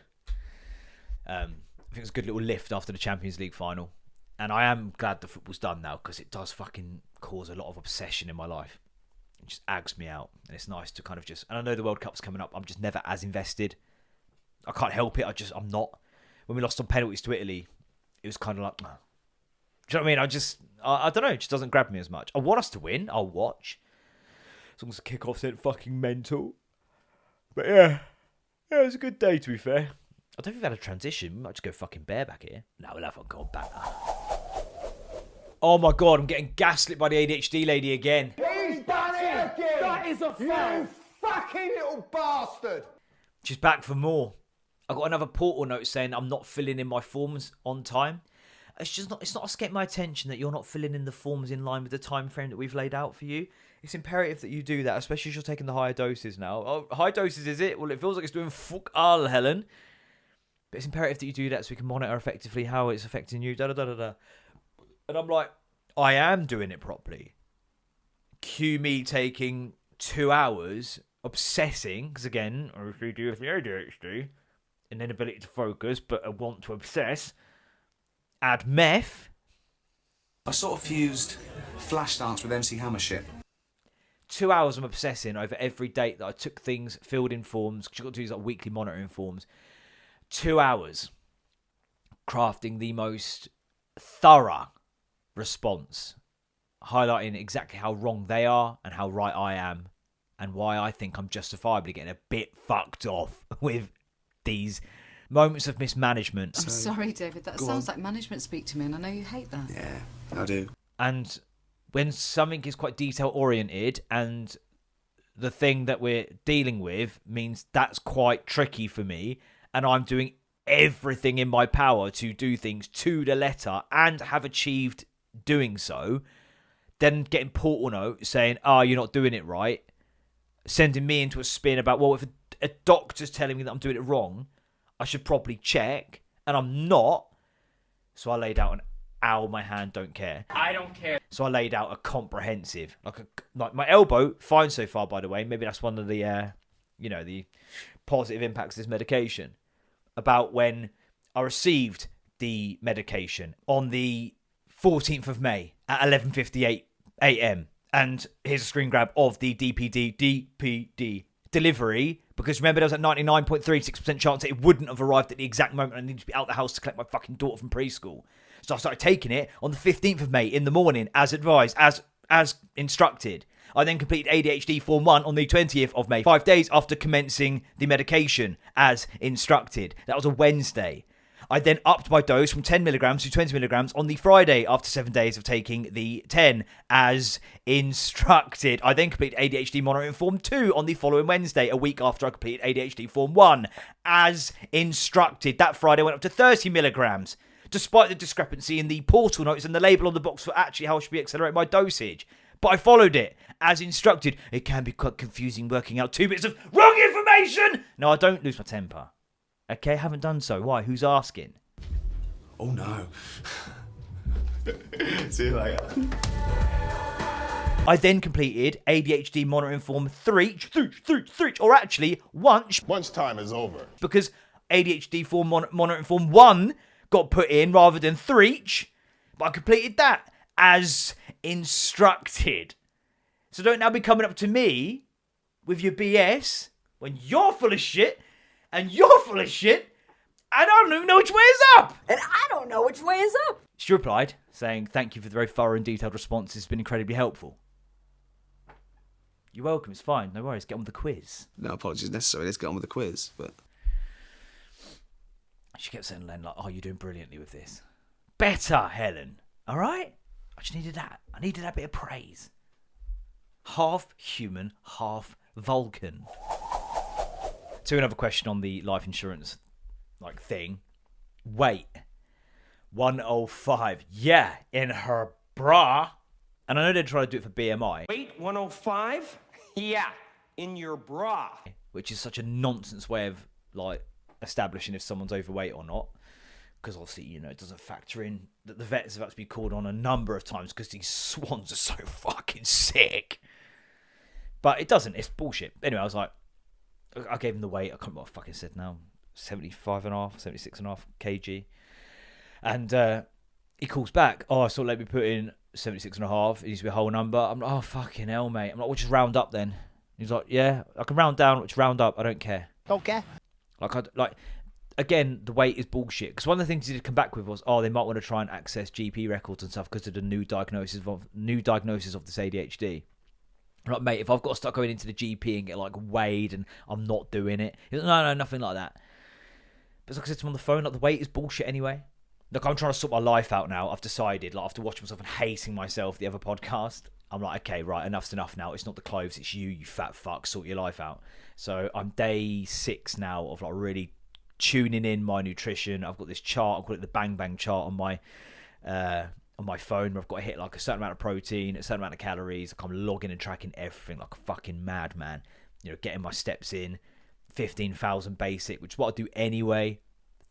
I think it was a good little lift after the Champions League final. And I am glad the football's done now because it does fucking cause a lot of obsession in my life. It just aggs me out. And it's nice to kind of just... And I know the World Cup's coming up. I'm just never as invested. I can't help it. I'm not. When we lost on penalties to Italy, it was kind of like... Oh. Do you know what I mean? I don't know. It just doesn't grab me as much. I want us to win. I'll watch. As long as the kickoffs ain't fucking mental. But yeah. Yeah, it was a good day, to be fair. I don't think we've had a transition. We might just go fucking bareback here. No, we'll have a go back now. Oh my god, I'm getting gaslit by the ADHD lady again. He's done it again! That is a you fucking little bastard! She's back for more. I got another portal note saying I'm not filling in my forms on time. It's not escaped my attention that you're not filling in the forms in line with the time frame that we've laid out for you. It's imperative that you do that, especially if you're taking the higher doses now. Oh, high doses is it? Well, it feels like it's doing fuck all, Helen. But it's imperative that you do that so we can monitor effectively how it's affecting you. And I'm like, I am doing it properly. Cue me taking 2 hours obsessing, because again, I usually do with the ADHD, an inability to focus, but a want to obsess. Add meth. I sort of fused Flashdance with MC Hammer shit. 2 hours I'm obsessing over every date that I took things, filled in forms, because you've got to do these like weekly monitoring forms. 2 hours crafting the most thorough response, highlighting exactly how wrong they are and how right I am, and why I think I'm justifiably getting a bit fucked off with these moments of mismanagement. I'm sorry, David. That sounds like management speak to me, and I know you hate that. Yeah, I do. And when something is quite detail-oriented and the thing that we're dealing with means that's quite tricky for me, and I'm doing everything in my power to do things to the letter and have achieved doing so, then getting portal note saying, you're not doing it right, sending me into a spin about, well, if a doctor's telling me that I'm doing it wrong, I should probably check. and I'm not. So I laid out an ow, my hand, don't care. I don't care. So I laid out a comprehensive, like my elbow, fine so far, by the way. Maybe that's one of the, the positive impacts of this medication. About when I received the medication on the 14th of May at 11:58 a.m. And here's a screen grab of the DPD delivery, because remember there was a 99.36% chance that it wouldn't have arrived at the exact moment I needed to be out the house to collect my fucking daughter from preschool. So I started taking it on the 15th of May in the morning, as advised, as instructed. I then completed ADHD Form 1 on the 20th of May, 5 days after commencing the medication, as instructed. That was a Wednesday. I then upped my dose from 10 milligrams to 20 milligrams on the Friday after 7 days of taking the 10 as instructed. I then completed ADHD monitoring Form 2 on the following Wednesday, a week after I completed ADHD Form 1 as instructed. That Friday went up to 30 milligrams, despite the discrepancy in the portal notes and the label on the box for actually how I should be accelerating my dosage. But I followed it as instructed. It can be quite confusing working out 2 bits of wrong information. No, I don't lose my temper. Okay, haven't done so. Why? Who's asking? Oh no. See you later. I then completed ADHD monitoring form 3, or actually once. Lunchtime is over. Because ADHD form monitoring form 1 got put in rather than 3, but I completed that as instructed. So don't now be coming up to me with your BS when you're full of shit. And you're full of shit, and I don't even know which way is up. And I don't know which way is up. She replied, saying, "Thank you for the very thorough and detailed response. It's been incredibly helpful." You're welcome. It's fine. No worries. Get on with the quiz. No apologies necessary. Let's get on with the quiz. But she kept saying, "Len, like, oh, you're doing brilliantly with this. Better, Helen. All right? I just needed that. I needed that bit of praise. Half human, half Vulcan." To another question on the life insurance thing. Weight 105. Yeah, in her bra. And I know they're trying to do it for BMI. Weight 105? Yeah, in your bra. Which is such a nonsense way of establishing if someone's overweight or not. Because obviously, it doesn't factor in that the vets have had to be called on a number of times because these swans are so fucking sick. But it doesn't. It's bullshit. Anyway, I was like, I gave him the weight. I can't remember what I fucking said now. 75.5, 76.5 kg. And he calls back. Oh, so let me put in 76.5. It needs to be a whole number. I'm like, oh, fucking hell, mate. I'm like, we'll just round up then. He's like, yeah, I can round down, just round up. I don't care. Don't care. Again, the weight is bullshit. Because one of the things he did come back with was, they might want to try and access GP records and stuff because of the new diagnosis of this ADHD. Like, mate, if I've got to start going into the GP and get weighed and I'm not doing it. He's like, no, nothing like that. But like I said to him on the phone, the weight is bullshit anyway. I'm trying to sort my life out now. I've decided, after watching myself and hating myself, the other podcast, I'm like, okay, right, enough's enough now. It's not the clothes, it's you fat fuck, sort your life out. So I'm day 6 now of really tuning in my nutrition. I've got this chart, I call it the Bang Bang chart on my phone, where I've got to hit a certain amount of protein, a certain amount of calories. I'm logging and tracking everything like a fucking madman. Getting my steps in, 15,000 basic, which is what I do anyway.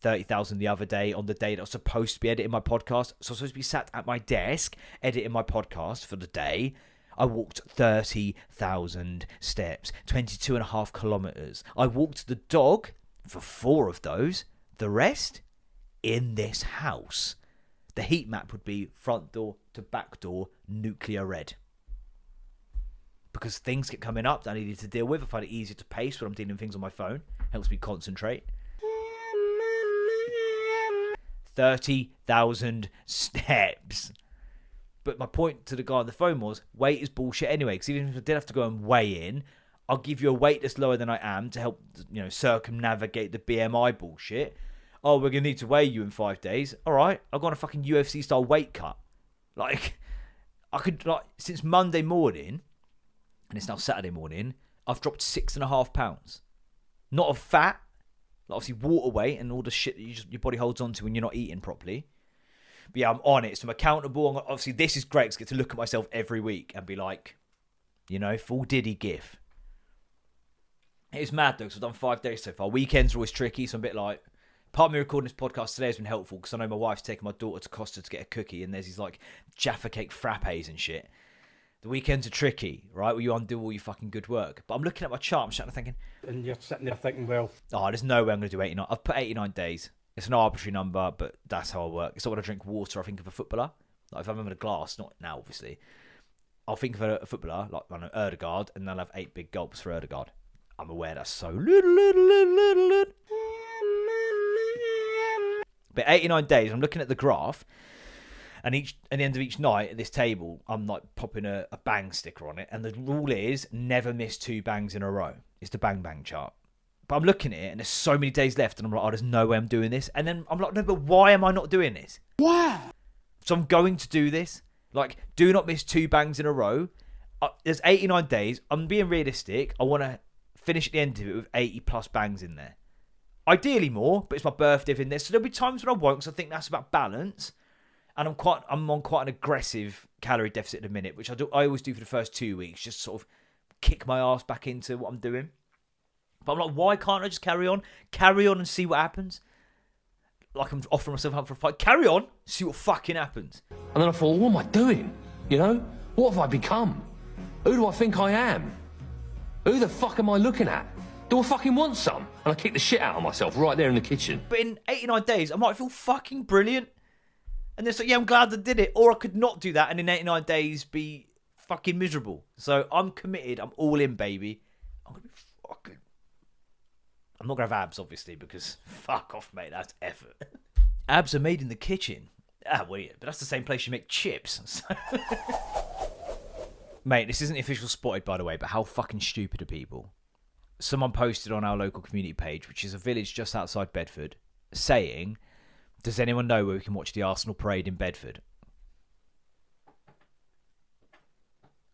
30,000 the other day on the day that I was supposed to be editing my podcast. So I was supposed to be sat at my desk editing my podcast for the day. I walked 30,000 steps, 22.5 kilometers. I walked the dog for 4 of those. The rest in this house. The heat map would be front door to back door, nuclear red. Because things get coming up that I needed to deal with. I find it easier to pace when I'm dealing with things on my phone. Helps me concentrate. 30,000 steps. But my point to the guy on the phone was, weight is bullshit anyway. Because even if I did have to go and weigh in, I'll give you a weight that's lower than I am to help, circumnavigate the BMI bullshit. Oh, we're going to need to weigh you in 5 days. All right, I've got on a fucking UFC style weight cut. I could, since Monday morning, and it's now Saturday morning, I've dropped 6.5 pounds. Not of fat, obviously water weight and all the shit that your body holds on to when you're not eating properly. But yeah, I'm on it, so I'm accountable. Obviously, this is great because I get to look at myself every week and be like, full Diddy gif. It's mad though, because I've done 5 days so far. Weekends are always tricky, so I'm a bit Part of me recording this podcast today has been helpful because I know my wife's taking my daughter to Costa to get a cookie, and there's these like Jaffa Cake frappes and shit. The weekends are tricky, right? Where you undo all your fucking good work. But I'm looking at my chart, I'm sitting there thinking... And you're sitting there thinking, well... Oh, there's no way I'm going to do 89. I've put 89 days. It's an arbitrary number, but that's how I work. It's not when I drink water, I think of a footballer. Like if I'm having a glass, not now, obviously. I'll think of a footballer, like I know, Erdegaard, and then I'll have 8 big gulps for Erdegaard. I'm aware that's so little. But 89 days, I'm looking at the graph, and at the end of each night at this table, I'm like popping a bang sticker on it, and the rule is never miss 2 bangs in a row. It's the bang bang chart. But I'm looking at it, and there's so many days left, and I'm like, oh, there's no way I'm doing this. And then I'm like, no, but why am I not doing this? Why? So I'm going to do this. Like, do not miss 2 bangs in a row. There's 89 days. I'm being realistic. I want to finish at the end of it with 80 plus bangs in there. Ideally more, but it's my birthday in this. So there'll be times when I won't, because I think that's about balance. And I'm on quite an aggressive calorie deficit at the minute, which I always do for the first 2 weeks, just sort of kick my ass back into what I'm doing. But I'm like, why can't I just carry on? Carry on and see what happens. Like I'm offering myself up for a fight. Carry on, see what fucking happens. And then I thought, what am I doing? You know? What have I become? Who do I think I am? Who the fuck am I looking at? Do I fucking want some? And I kick the shit out of myself right there in the kitchen. But in 89 days, I might feel fucking brilliant. And it's like, yeah, I'm glad I did it. Or I could not do that and in 89 days be fucking miserable. So I'm committed. I'm all in, baby. I'm going to be fucking... I'm not going to have abs, obviously, because fuck off, mate. That's effort. Abs are made in the kitchen. Ah, weird. But that's the same place you make chips. So... Mate, this isn't the official Spotted, by the way, but how fucking stupid are people? Someone posted on our local community page, which is a village just outside Bedford, saying, does anyone know where we can watch the Arsenal parade in Bedford?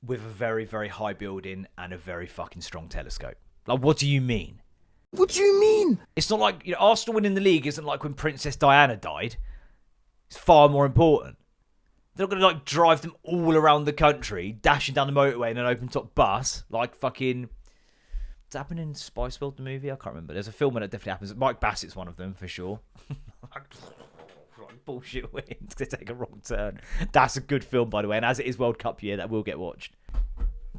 With a very, very high building and a very fucking strong telescope. Like, what do you mean? What do you mean? It's not like, you know, Arsenal winning the league isn't like when Princess Diana died. It's far more important. They're not going to, like, drive them all around the country, dashing down the motorway in an open-top bus, like fucking... Does that happen in Spice World, the movie? I can't remember. There's a film when it definitely happens. Mike Bassett's one of them, for sure. Bullshit wins. They take a wrong turn. That's a good film, by the way, and as it is World Cup year, that will get watched.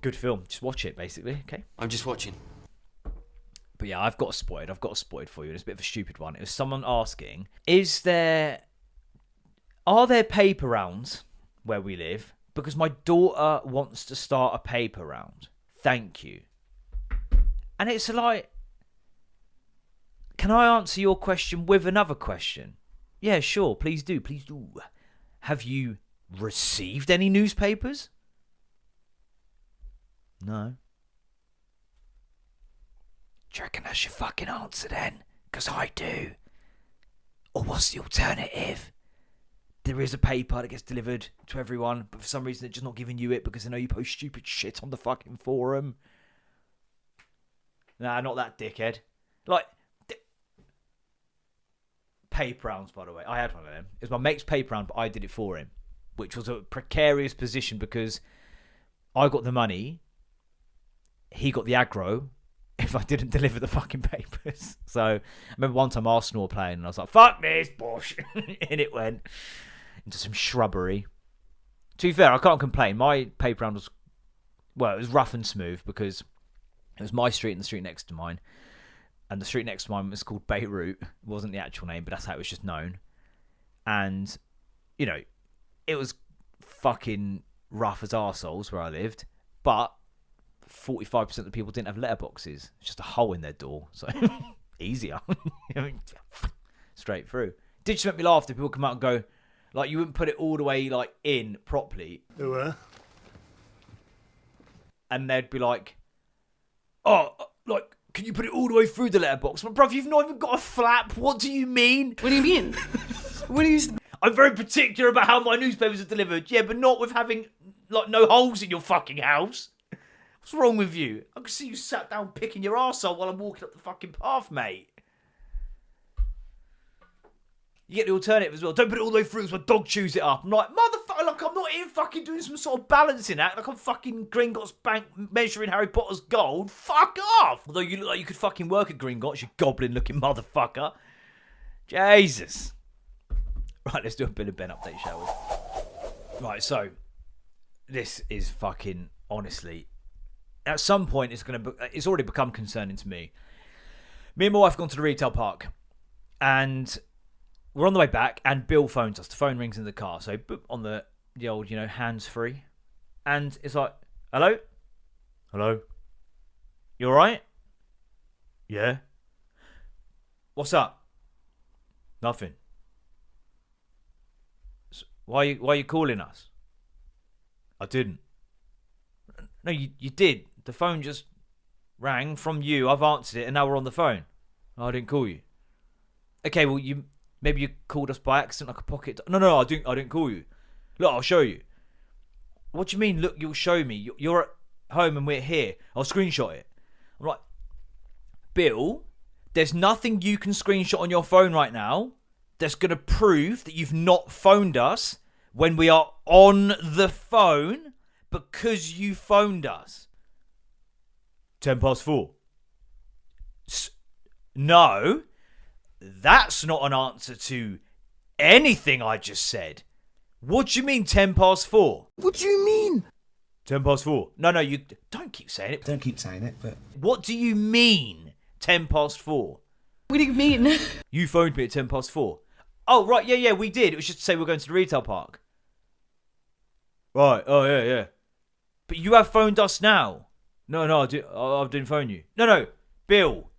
Good film. Just watch it, basically, okay? I'm just watching. But yeah, I've got a Spotted for you, and it's a bit of a stupid one. It was someone asking, are there paper rounds where we live? Because my daughter wants to start a paper round. Thank you. And it's like, can I answer your question with another question? Yeah, sure. Please do. Please do. Have you received any newspapers? No. Do you reckon that's your fucking answer then? Because I do. Or what's the alternative? There is a paper that gets delivered to everyone, but for some reason they're just not giving you it because they know you post stupid shit on the fucking forum. Nah, not that dickhead. Like, paper rounds, by the way. I had one of them. It was my mate's paper round, but I did it for him, which was a precarious position because I got the money, he got the aggro if I didn't deliver the fucking papers. So I remember one time Arsenal were playing and I was like, fuck this, bosh. And it went into some shrubbery. To be fair, I can't complain. My paper round was, well, it was rough and smooth because it was my street and the street next to mine. And the street next to mine was called Beirut. It wasn't the actual name, but that's how it was just known. And, you know, it was fucking rough as arseholes where I lived. But 45% of the people didn't have letterboxes. It's just a hole in their door. So, easier. I mean, straight through. Did just make me laugh that people come out and go, like, you wouldn't put it all the way, like, in properly. Who were? And they'd be like, oh, like, can you put it all the way through the letterbox? But, bruv, you've not even got a flap. What do you mean? What do you mean? What do you... I'm very particular about how my newspapers are delivered. Yeah, but not with having, like, no holes in your fucking house. What's wrong with you? I can see you sat down picking your arsehole while I'm walking up the fucking path, mate. You get the alternative as well. Don't put it all the way through so my dog chews it up. I'm like, motherfucker, like, I'm not here fucking doing some sort of balancing act. Like I'm fucking Gringotts Bank measuring Harry Potter's gold. Fuck off! Although you look like you could fucking work at Gringotts, you goblin-looking motherfucker. Jesus. Right, let's do a bit of Ben update, shall we? Right, so this is fucking, honestly, at some point it's already become concerning to me. Me and my wife have gone to the retail park, and we're on the way back, and Bill phones us. The phone rings in the car, so boop, on the old, hands free, and it's like, hello, you all right? Yeah. What's up? Nothing. Why are you calling us? I didn't. No, you did. The phone just rang from you. I've answered it, and now we're on the phone. I didn't call you. Okay, well, maybe you called us by accident, like a pocket. No, I didn't call you. Look, I'll show you. What do you mean? Look, you'll show me. You're at home and we're here. I'll screenshot it. I'm like, Bill, there's nothing you can screenshot on your phone right now that's going to prove that you've not phoned us when we are on the phone because you phoned us. 4:10. No, that's not an answer to anything I just said. What do you mean 4:10? What do you mean? 4:10. No, you don't keep saying it. Don't keep saying it, but... What do you mean 4:10? What do you mean? You phoned me at 4:10. Oh, right, yeah, we did. It was just to say we're going to the retail park. Right, oh, yeah. But you have phoned us now. No, I didn't phone you. No, Bill.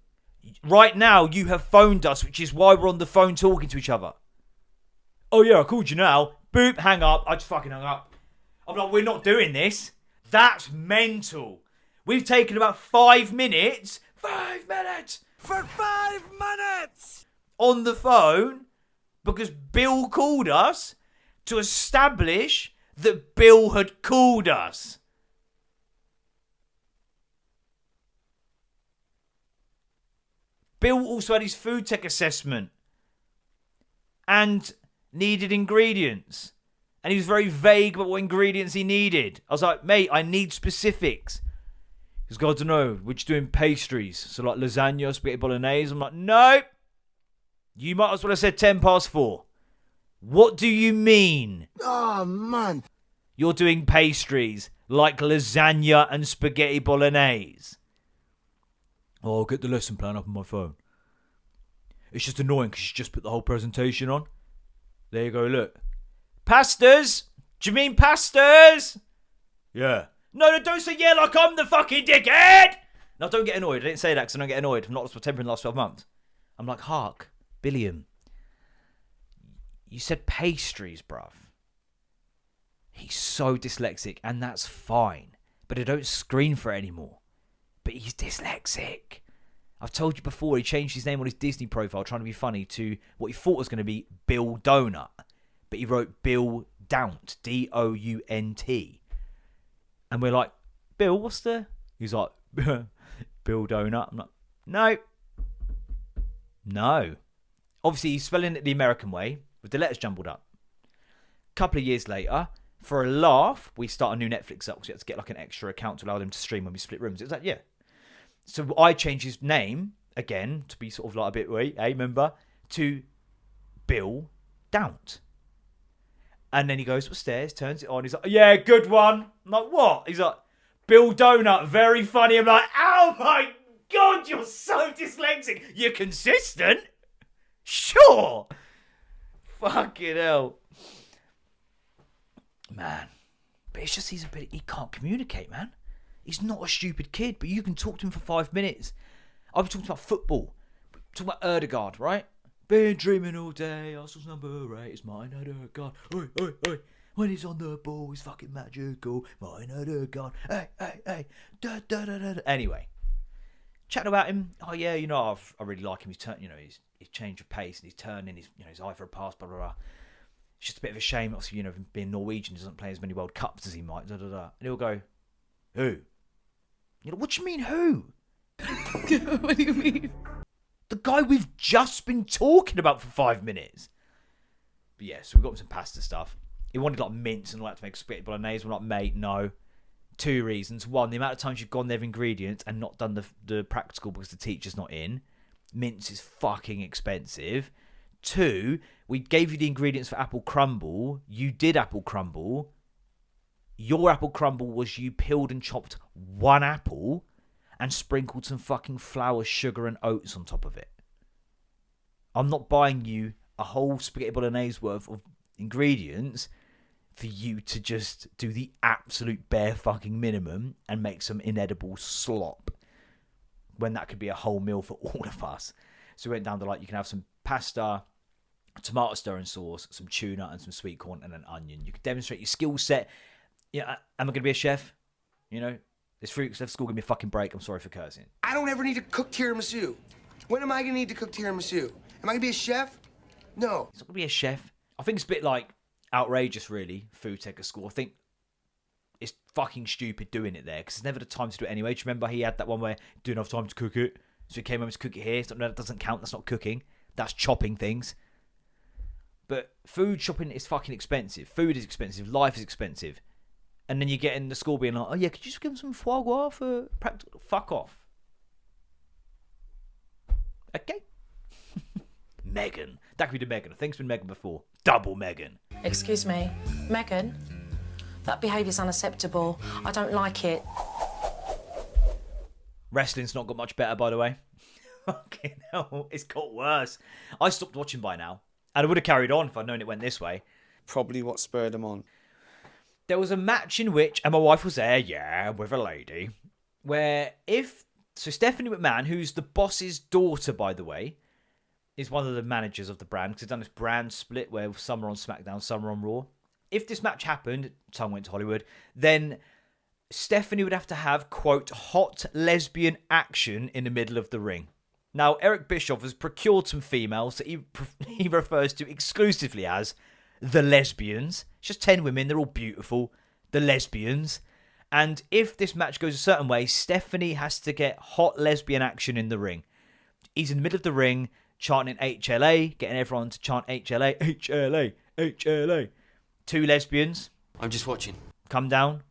Right now, you have phoned us, which is why we're on the phone talking to each other. Oh, yeah, I called you now. Boop, hang up. I just fucking hung up. I'm like, we're not doing this. That's mental. We've taken about 5 minutes. 5 minutes! For 5 minutes! On the phone because Bill called us to establish that Bill had called us. Bill also had his food tech assessment and needed ingredients. And he was very vague about what ingredients he needed. I was like, mate, I need specifics. He's got to know, we're just doing pastries. So like lasagna, spaghetti bolognese. I'm like, nope. You might as well have said 4:10. What do you mean? Oh, man. You're doing pastries like lasagna and spaghetti bolognese. Oh, I'll get the lesson plan up on my phone. It's just annoying because you just put the whole presentation on. There you go, look. Pastas? Do you mean pastas? Yeah. No, don't say yeah like I'm the fucking dickhead! No, don't get annoyed. I didn't say that because I don't get annoyed. I've not lost my temper in the last 12 months. I'm like, hark, Billiam. You said pastries, bruv. He's so dyslexic, and that's fine. But I don't screen for it anymore. But he's dyslexic. I've told you before, he changed his name on his Disney profile trying to be funny to what he thought was going to be Bill Donut. But he wrote Bill Dount, D-O-U-N-T. And we're like, Bill, what's the... He's like, Bill Donut. I'm like, No. Obviously, he's spelling it the American way, with the letters jumbled up. A couple of years later, for a laugh, we start a new Netflix up because we had to get like an extra account to allow them to stream when we split rooms. It was like, yeah. So I changed his name, again, to be sort of like a bit, remember? To Bill Dount. And then he goes upstairs, turns it on. He's like, yeah, good one. I'm like, what? He's like, Bill Donut, very funny. I'm like, oh my God, you're so dyslexic. You're consistent? Sure. Fucking hell. Man. But it's just he can't communicate, man. He's not a stupid kid, but you can talk to him for 5 minutes. I was talking about football. Talking about Erdegaard, right? Been dreaming all day. Arsenal's number 8 is mine, Erdegaard. Oi, oi, oi. When he's on the ball, he's fucking magical. Mine, Erdegaard. Hey, hey, hey. Da, da, da, da. Anyway, chatting about him. Oh yeah, I really like him. He's turned, his change of pace and he's turning. His eye for a pass. Blah blah blah. It's just a bit of a shame. Obviously, being Norwegian, doesn't play as many World Cups as he might. Da da da. And he'll go, who? What do you mean who? What do you mean? The guy we've just been talking about for 5 minutes. But yeah, so we got him some pasta stuff. He wanted like mince and all that to make spaghetti bolognese. We're like, mate, no. 2 reasons. 1, the amount of times you've gone there with ingredients and not done the practical because the teacher's not in. Mince is fucking expensive. 2, we gave you the ingredients for apple crumble. You did apple crumble. Your apple crumble was you peeled and chopped one apple and sprinkled some fucking flour, sugar, and oats on top of it. I'm not buying you a whole spaghetti bolognese worth of ingredients for you to just do the absolute bare fucking minimum and make some inedible slop when that could be a whole meal for all of us. So we went down to like, you can have some pasta, tomato stirring sauce, some tuna, and some sweet corn and an onion. You can demonstrate your skill set. Yeah, am I going to be a chef? You know, this fruits left school, give me a fucking break. I'm sorry for cursing. I don't ever need to cook tiramisu. When am I gonna need to cook tiramisu? Am I gonna be a chef? No. It's not going to be a chef. I think it's a bit like outrageous, really, food tech at school. I think it's fucking stupid doing it there because there's never the time to do it anyway. Do you remember he had that one where he didn't have time to cook it? So he came home to cook it here. So no, that doesn't count. That's not cooking. That's chopping things. But food shopping is fucking expensive. Food is expensive. Life is expensive. And then you get in the school being like, oh yeah, could you just give them some foie gras for practical? Fuck off. Okay. Megan. That could be the Megan. I think it's been Megan before. Double Megan. Excuse me. Megan, that behaviour's unacceptable. I don't like it. Wrestling's not got much better, by the way. Fucking hell. It's got worse. I stopped watching by now. And I would have carried on if I'd known it went this way. Probably what spurred him on. There was a match in which, and my wife was there, yeah, with a lady, where so Stephanie McMahon, who's the boss's daughter, by the way, is one of the managers of the brand, because they've done this brand split where some are on SmackDown, some are on Raw. If this match happened, Tongue went to Hollywood, then Stephanie would have to have, quote, hot lesbian action in the middle of the ring. Now, Eric Bischoff has procured some females that he refers to exclusively as the lesbians. It's just 10 women, they're all beautiful. The lesbians. And if this match goes a certain way, Stephanie has to get hot lesbian action in the ring. He's in the middle of the ring, chanting HLA, getting everyone to chant HLA, HLA, HLA. 2 lesbians. I'm just watching. Come down.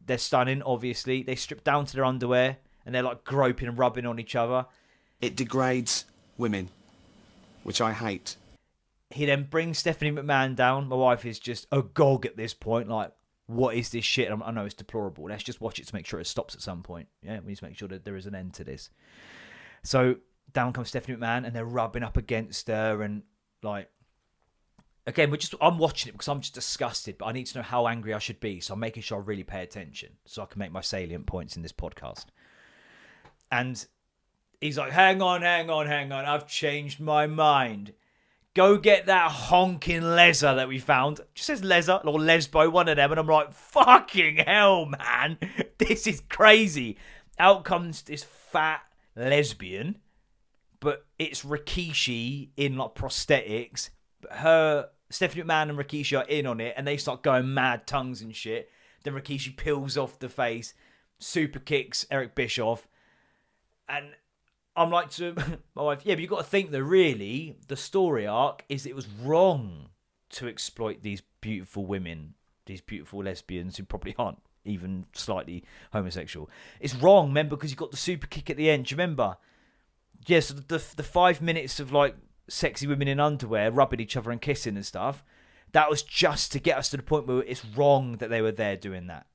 They're stunning, obviously. They strip down to their underwear, and they're like groping and rubbing on each other. It degrades women, which I hate. He then brings Stephanie McMahon down. My wife is just agog at this point. Like, what is this shit? I know it's deplorable. Let's just watch it to make sure it stops at some point. Yeah, we need to make sure that there is an end to this. So down comes Stephanie McMahon, and they're rubbing up against her, and like, again, I'm watching it because I'm just disgusted, but I need to know how angry I should be, so I'm making sure I really pay attention so I can make my salient points in this podcast. And he's like, hang on, I've changed my mind. Go get that honking Lesser that we found. Just says Lesser or Lesbo, one of them. And I'm like, fucking hell, man. This is crazy. Out comes this fat lesbian, but it's Rikishi in like prosthetics. But Stephanie McMahon and Rikishi are in on it, and they start going mad tongues and shit. Then Rikishi peels off the face, super kicks Eric Bischoff, and I'm like to my wife, yeah, but you've got to think that really the story arc is it was wrong to exploit these beautiful women, these beautiful lesbians who probably aren't even slightly homosexual. It's wrong, remember, because you got the super kick at the end. Do you remember? Yeah, so the 5 minutes of like sexy women in underwear rubbing each other and kissing and stuff, that was just to get us to the point where it's wrong that they were there doing that.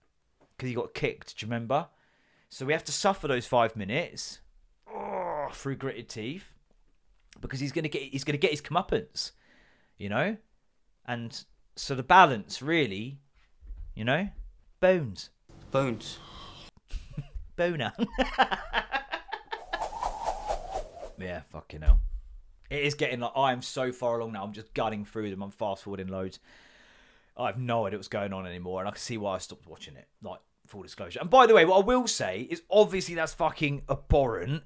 Because he got kicked, do you remember? So we have to suffer those 5 minutes through gritted teeth because he's gonna get his comeuppance, you know. And so the balance, really, you know, bones, Bones. boner. Yeah, fucking hell. It is getting like I am so far along now. I'm just gunning through them. I'm fast forwarding loads. I have no idea what's going on anymore, and I can see why I stopped watching it. Like, full disclosure. And by the way, what I will say is obviously that's fucking abhorrent.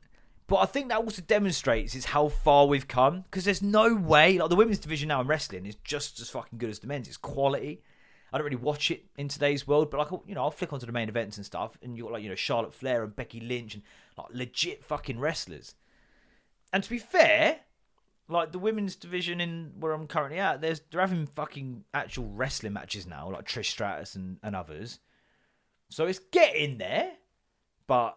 But I think that also demonstrates is how far we've come. Because there's no way, like the women's division now in wrestling is just as fucking good as the men's. It's quality. I don't really watch it in today's world, but like, you know, I'll flick onto the main events and stuff, and you've got like, you know, Charlotte Flair and Becky Lynch and like legit fucking wrestlers. And to be fair, like the women's division in where I'm currently at, they're having fucking actual wrestling matches now, like Trish Stratus and others. So it's getting there, but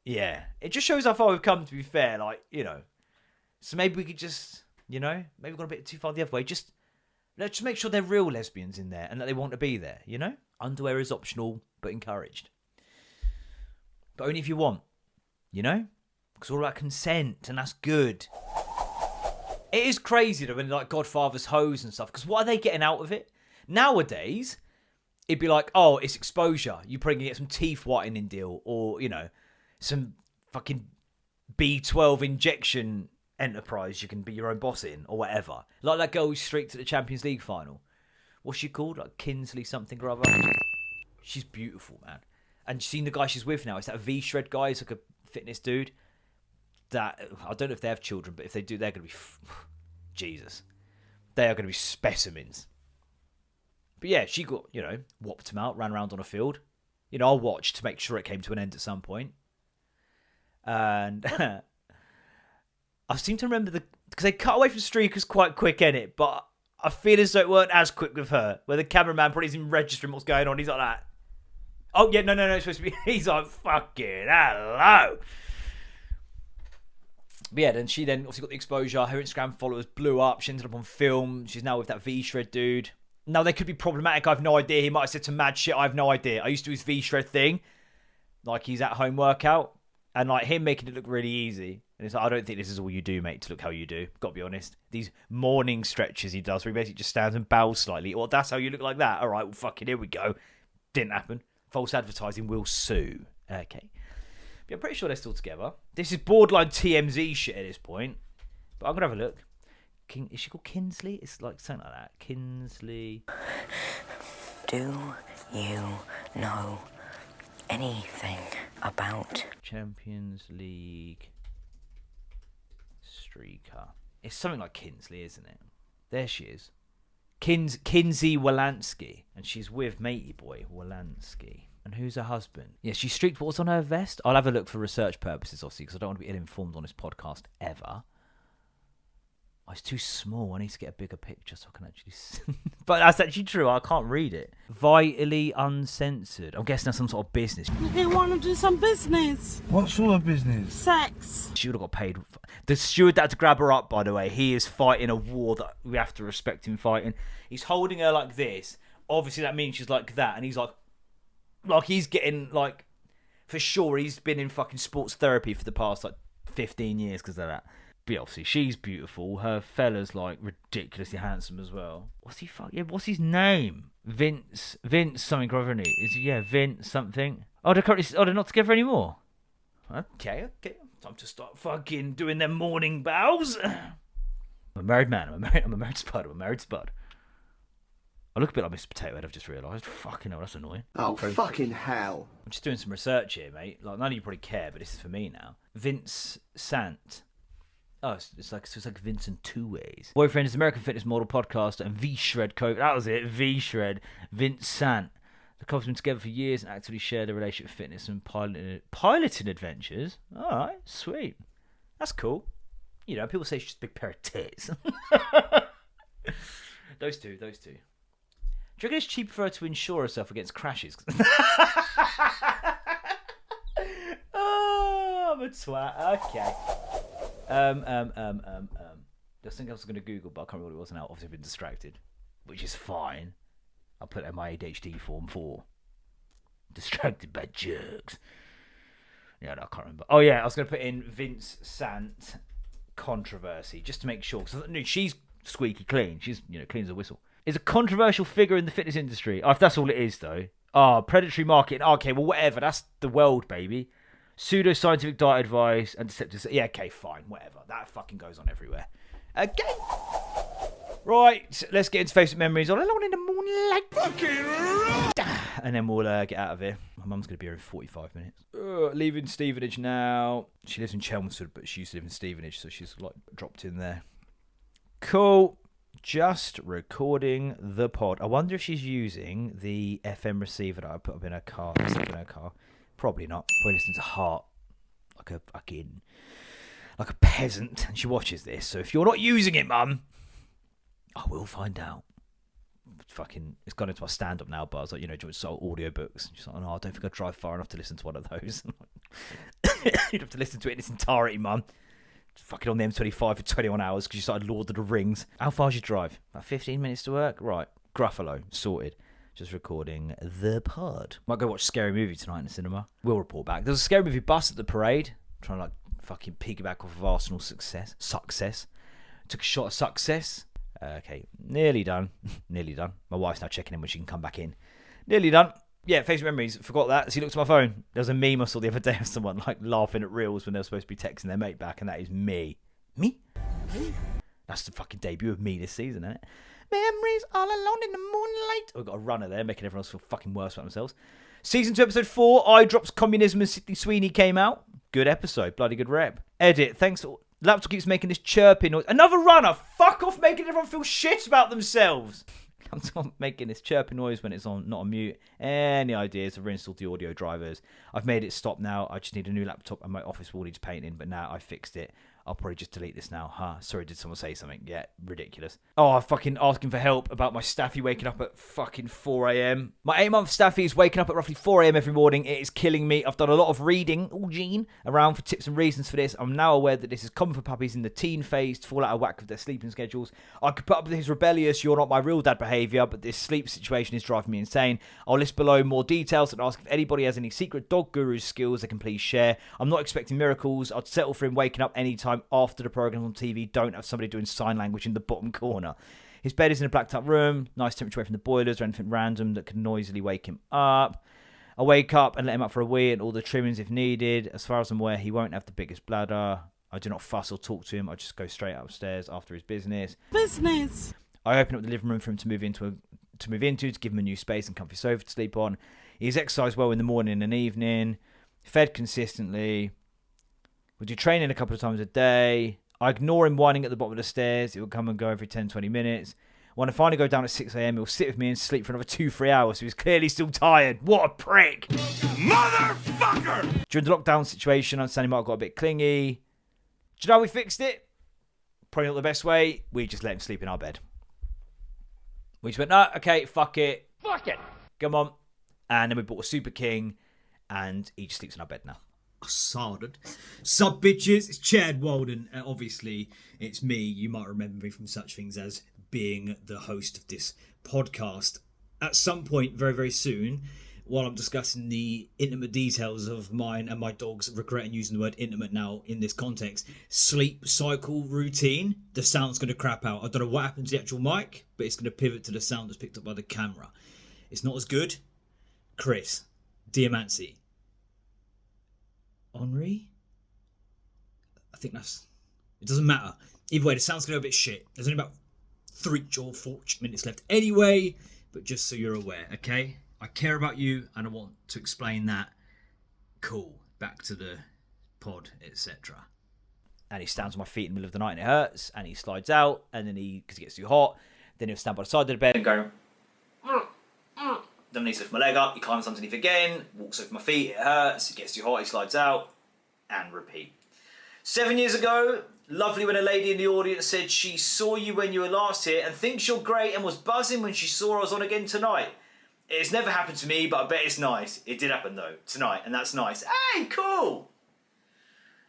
yeah, it just shows how far we've come, to be fair, like, you know. So maybe we could just You know, maybe we've gone a bit too far the other way. Let's just make sure they're real lesbians in there and that they want to be there. You know, underwear is optional but encouraged, but only if you want. You know, because it's all about consent, and that's good. It is crazy though when like Godfather's hoes and stuff. Because what are they getting out of it nowadays? It'd be like, oh, it's exposure. You probably can get some teeth whitening deal, or you know, some fucking B12 injection enterprise you can be your own boss in, or whatever. Like that girl who streaked at the Champions League final. What's she called? Like Kinsley something or other. She's beautiful, man. And you've seen the guy she's with now. It's that V-Shred guy. He's like a fitness dude. That I don't know if they have children, but if they do, they're going to be Jesus. They are going to be specimens. But yeah, she got, you know, whopped him out, ran around on a field. You know, I'll watch to make sure it came to an end at some point. And I seem to remember because they cut away from streakers quite quick, innit? But I feel as though it weren't as quick with her, where the cameraman probably isn't registering what's going on. He's like that. Oh yeah, no, it's supposed to be. He's like, fucking hello. But yeah, then she obviously got the exposure. Her Instagram followers blew up. She ended up on film. She's now with that V-Shred dude. Now, they could be problematic. I have no idea. He might have said some mad shit. I have no idea. I used to do his V-Shred thing. Like, he's at home workout. And, like, him making it look really easy. And it's like, I don't think this is all you do, mate, to look how you do. Got to be honest. These morning stretches he does where he basically just stands and bows slightly. Well, that's how you look like that. All right, well, fucking here we go. Didn't happen. False advertising will sue. Okay. But I'm pretty sure they're still together. This is borderline TMZ shit at this point. But I'm going to have a look. Is she called Kinsley? It's like something like that. Kinsley. Do you know anything about Champions League streaker? It's something like Kinsley, isn't it? There she is. Kinsey Walansky. And she's with matey boy Walansky. And who's her husband? Yeah, she streaked what was on her vest. I'll have a look for research purposes, obviously, because I don't want to be ill-informed on this podcast ever. Oh, it's too small. I need to get a bigger picture so I can actually see. But that's actually true. I can't read it. Vitally uncensored. I'm guessing that's some sort of business. They want to do some business. What sort of business? Sex. She would have got paid. The steward that had to grab her up, by the way, he is fighting a war that we have to respect him fighting. He's holding her like this. Obviously, that means she's like that. And he's like he's getting, like, for sure, he's been in fucking sports therapy for the past, like, 15 years because of that. But obviously, she's beautiful. Her fella's, like, ridiculously handsome as well. What's his name? Vince something or other, isn't he? Yeah, Vince something. Oh, they're not together anymore. Okay. Time to start fucking doing them morning bows. I'm a married man. I'm a married spud. I look a bit like Mr. Potato Head, I've just realised. Fucking hell, that's annoying. Oh, fucking hell. I'm just doing some research here, mate. Like, none of you probably care, but this is for me now. Vince Sant. Oh, it's like Vincent Two Ways. Boyfriend is American fitness model, podcaster, and V-Shred coach. That was it, V-Shred. Vince Sant. The couple's been together for years and actively share their relationship with fitness and piloting adventers. All right, sweet. That's cool. You know, people say she's just a big pair of tits. Those two. Do you reckon it's cheaper for her to insure herself against crashes? Oh, I'm a twat. Okay. There's something else I was going to Google, but I can't remember what it was now. Obviously, I've been distracted, which is fine. I'll put that in my ADHD form 4. Distracted by jerks. Yeah, no, I can't remember. Oh, yeah, I was going to put in Vince Sant controversy, just to make sure. Because she's squeaky clean. She's, clean as a whistle. Is a controversial figure in the fitness industry. Oh, if that's all it is, though. Oh, predatory marketing. Okay, well, whatever. That's the world, baby. Pseudo-scientific diet advice and deceptive... Yeah, okay, fine. Whatever. That fucking goes on everywhere. Okay. Right, let's get into Facebook memories. All alone in the moonlight. Fucking... And then we'll get out of here. My mum's going to be here in 45 minutes. Leaving Stevenage now. She lives in Chelmsford, but she used to live in Stevenage, so she's, dropped in there. Cool. Just recording the pod. I wonder if she's using the FM receiver that I put up in her car. Probably not. Probably listens to Heart like a peasant. And she watches this. So if you're not using it, Mum, I will find out. It's gone into my stand-up now, but I was like, do you want to sell audiobooks? She's like, no, I don't think I'd drive far enough to listen to one of those. You'd have to listen to it in its entirety, Mum. fucking on the M25 for 21 hours because you started Lord of the Rings. How far did you drive? About 15 minutes to work? Right. Gruffalo. Sorted. Just recording the pod. Might go watch a scary movie tonight in the cinema. We'll report back. There's a scary movie bus at the parade. Trying to like fucking piggyback off of Arsenal's success. Took a shot of success. Okay, nearly done. Nearly done. My wife's now checking in when she can come back in. Nearly done. Yeah, Facebook memories. Forgot that. So he looked at my phone. There was a meme I saw the other day of someone like laughing at reels when they were supposed to be texting their mate back, and that is me. Me? That's the fucking debut of me this season, isn't it? Memories all alone in the moonlight. We've got a runner there, making everyone else feel fucking worse about themselves. Season 2, episode 4, Eye Drops Communism and Sidney Sweeney came out. Good episode. Bloody good rep. Edit. Thanks. Laptop keeps making this chirping noise. Another runner. Fuck off making everyone feel shit about themselves. I'm making this chirping noise when it's on, not on mute. Any ideas? I've reinstalled the audio drivers. I've made it stop now. I just need a new laptop and my office wall needs painting, but now I fixed it. I'll probably just delete this now. Sorry, did someone say something? Yeah, ridiculous. Oh, I'm fucking asking for help about my staffy waking up at fucking 4 a.m. My 8-month staffy is waking up at roughly 4 a.m. every morning. It is killing me. I've done a lot of reading, Gene, around for tips and reasons for this. I'm now aware that this is common for puppies in the teen phase to fall out of whack with their sleeping schedules. I could put up with his rebellious, you're not my real dad behaviour, but this sleep situation is driving me insane. I'll list below more details and ask if anybody has any secret dog guru skills they can please share. I'm not expecting miracles. I'd settle for him waking up anytime after the program on TV. Don't have somebody doing sign language in the bottom corner. His bed is in a blacked up room, nice temperature away from the boilers or anything random that could noisily wake him up. I wake up and let him up for a wee and all the trimmings if needed. As far as I'm aware, he won't have the biggest bladder. I do not fuss or talk to him. I just go straight upstairs after his business. I open up the living room for him to move into to give him a new space and comfy sofa to sleep on. He's exercised well in the morning and evening, fed consistently. We do training a couple of times a day. I ignore him whining at the bottom of the stairs. He will come and go every 10-20 minutes. When I finally go down at 6 a.m, he'll sit with me and sleep for another 2-3 hours, so he's clearly still tired. What a prick! Motherfucker! During the lockdown situation, I understand he might have got a bit clingy. Do you know how we fixed it? Probably not the best way. We just let him sleep in our bed. We just went, no, okay, fuck it. Fuck it! Come on. And then we bought a Super King, and he just sleeps in our bed now. Sarded. Sub bitches, it's Chad Walden. Obviously, it's me. You might remember me from such things as being the host of this podcast. At some point, very, very soon, while I'm discussing the intimate details of mine and my dog's regretting using the word intimate now in this context, sleep cycle routine, the sound's going to crap out. I don't know what happened to the actual mic, but it's going to pivot to the sound that's picked up by the camera. It's not as good. Chris, Diamanti, Henri? I think that's... It doesn't matter. Either way, the sound's going to go a bit shit. There's only about 3 or 4 minutes left anyway, but just so you're aware, okay? I care about you, and I want to explain that. Cool. Back to the pod, etc. And he stands on my feet in the middle of the night and it hurts, and he slides out, and then because it gets too hot, then he'll stand by the side of the bed and go... Then he lifts my leg up, he climbs underneath again, walks over my feet, it hurts, it gets too hot, he slides out, and repeat. 7 years ago, lovely when a lady in the audience said she saw you when you were last here and thinks you're great and was buzzing when she saw I was on again tonight. It's never happened to me, but I bet it's nice. It did happen though, tonight, and that's nice. Hey, cool!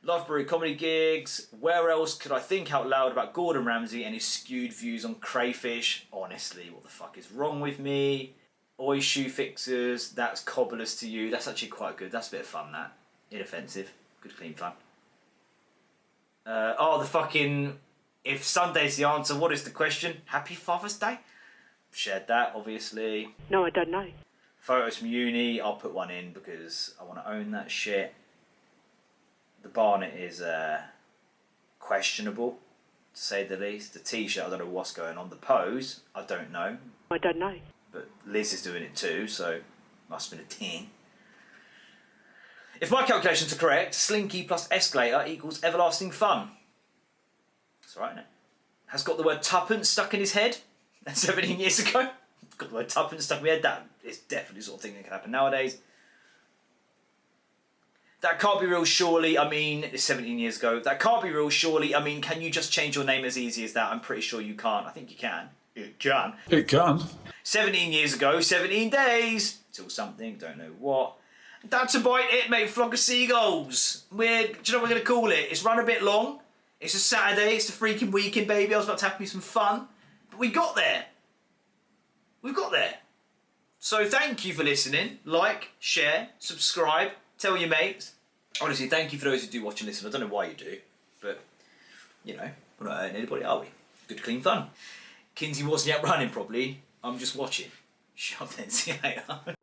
Loughborough comedy gigs. Where else could I think out loud about Gordon Ramsay and his skewed views on crayfish? Honestly, what the fuck is wrong with me? Oi, shoe fixers, that's cobblers to you. That's actually quite good. That's a bit of fun, that. Inoffensive. Good, clean fun. The fucking... If Sunday's the answer, what is the question? Happy Father's Day? Shared that, obviously. No, I don't know. Photos from uni, I'll put one in because I want to own that shit. The Barnet is questionable, to say the least. The t-shirt, I don't know what's going on. The pose, I don't know. I don't know. But Liz is doing it too, so must have been a 10. If my calculations are correct, Slinky plus escalator equals everlasting fun. That's right, isn't it? Has got the word tuppence stuck in his head 17 years ago. Got the word tuppence stuck in my head. That is definitely the sort of thing that can happen nowadays. That can't be real, surely. I mean, it's 17 years ago. That can't be real, surely. I mean, can you just change your name as easy as that? I'm pretty sure you can't. I think you can. It can. It can. 17 years ago, 17 days. Till something, don't know what. That's about it, mate. Flock of seagulls. Do you know what we're going to call it? It's run a bit long. It's a Saturday, it's the freaking weekend, baby. I was about to have me some fun. But we got there. We've got there. So thank you for listening. Like, share, subscribe, tell your mates. Honestly, thank you for those who do watch and listen. I don't know why you do, but, you know, we're not hurting anybody, are we? Good, clean fun. Kinsey wasn't out running, probably. I'm just watching. Shut up then, see you later.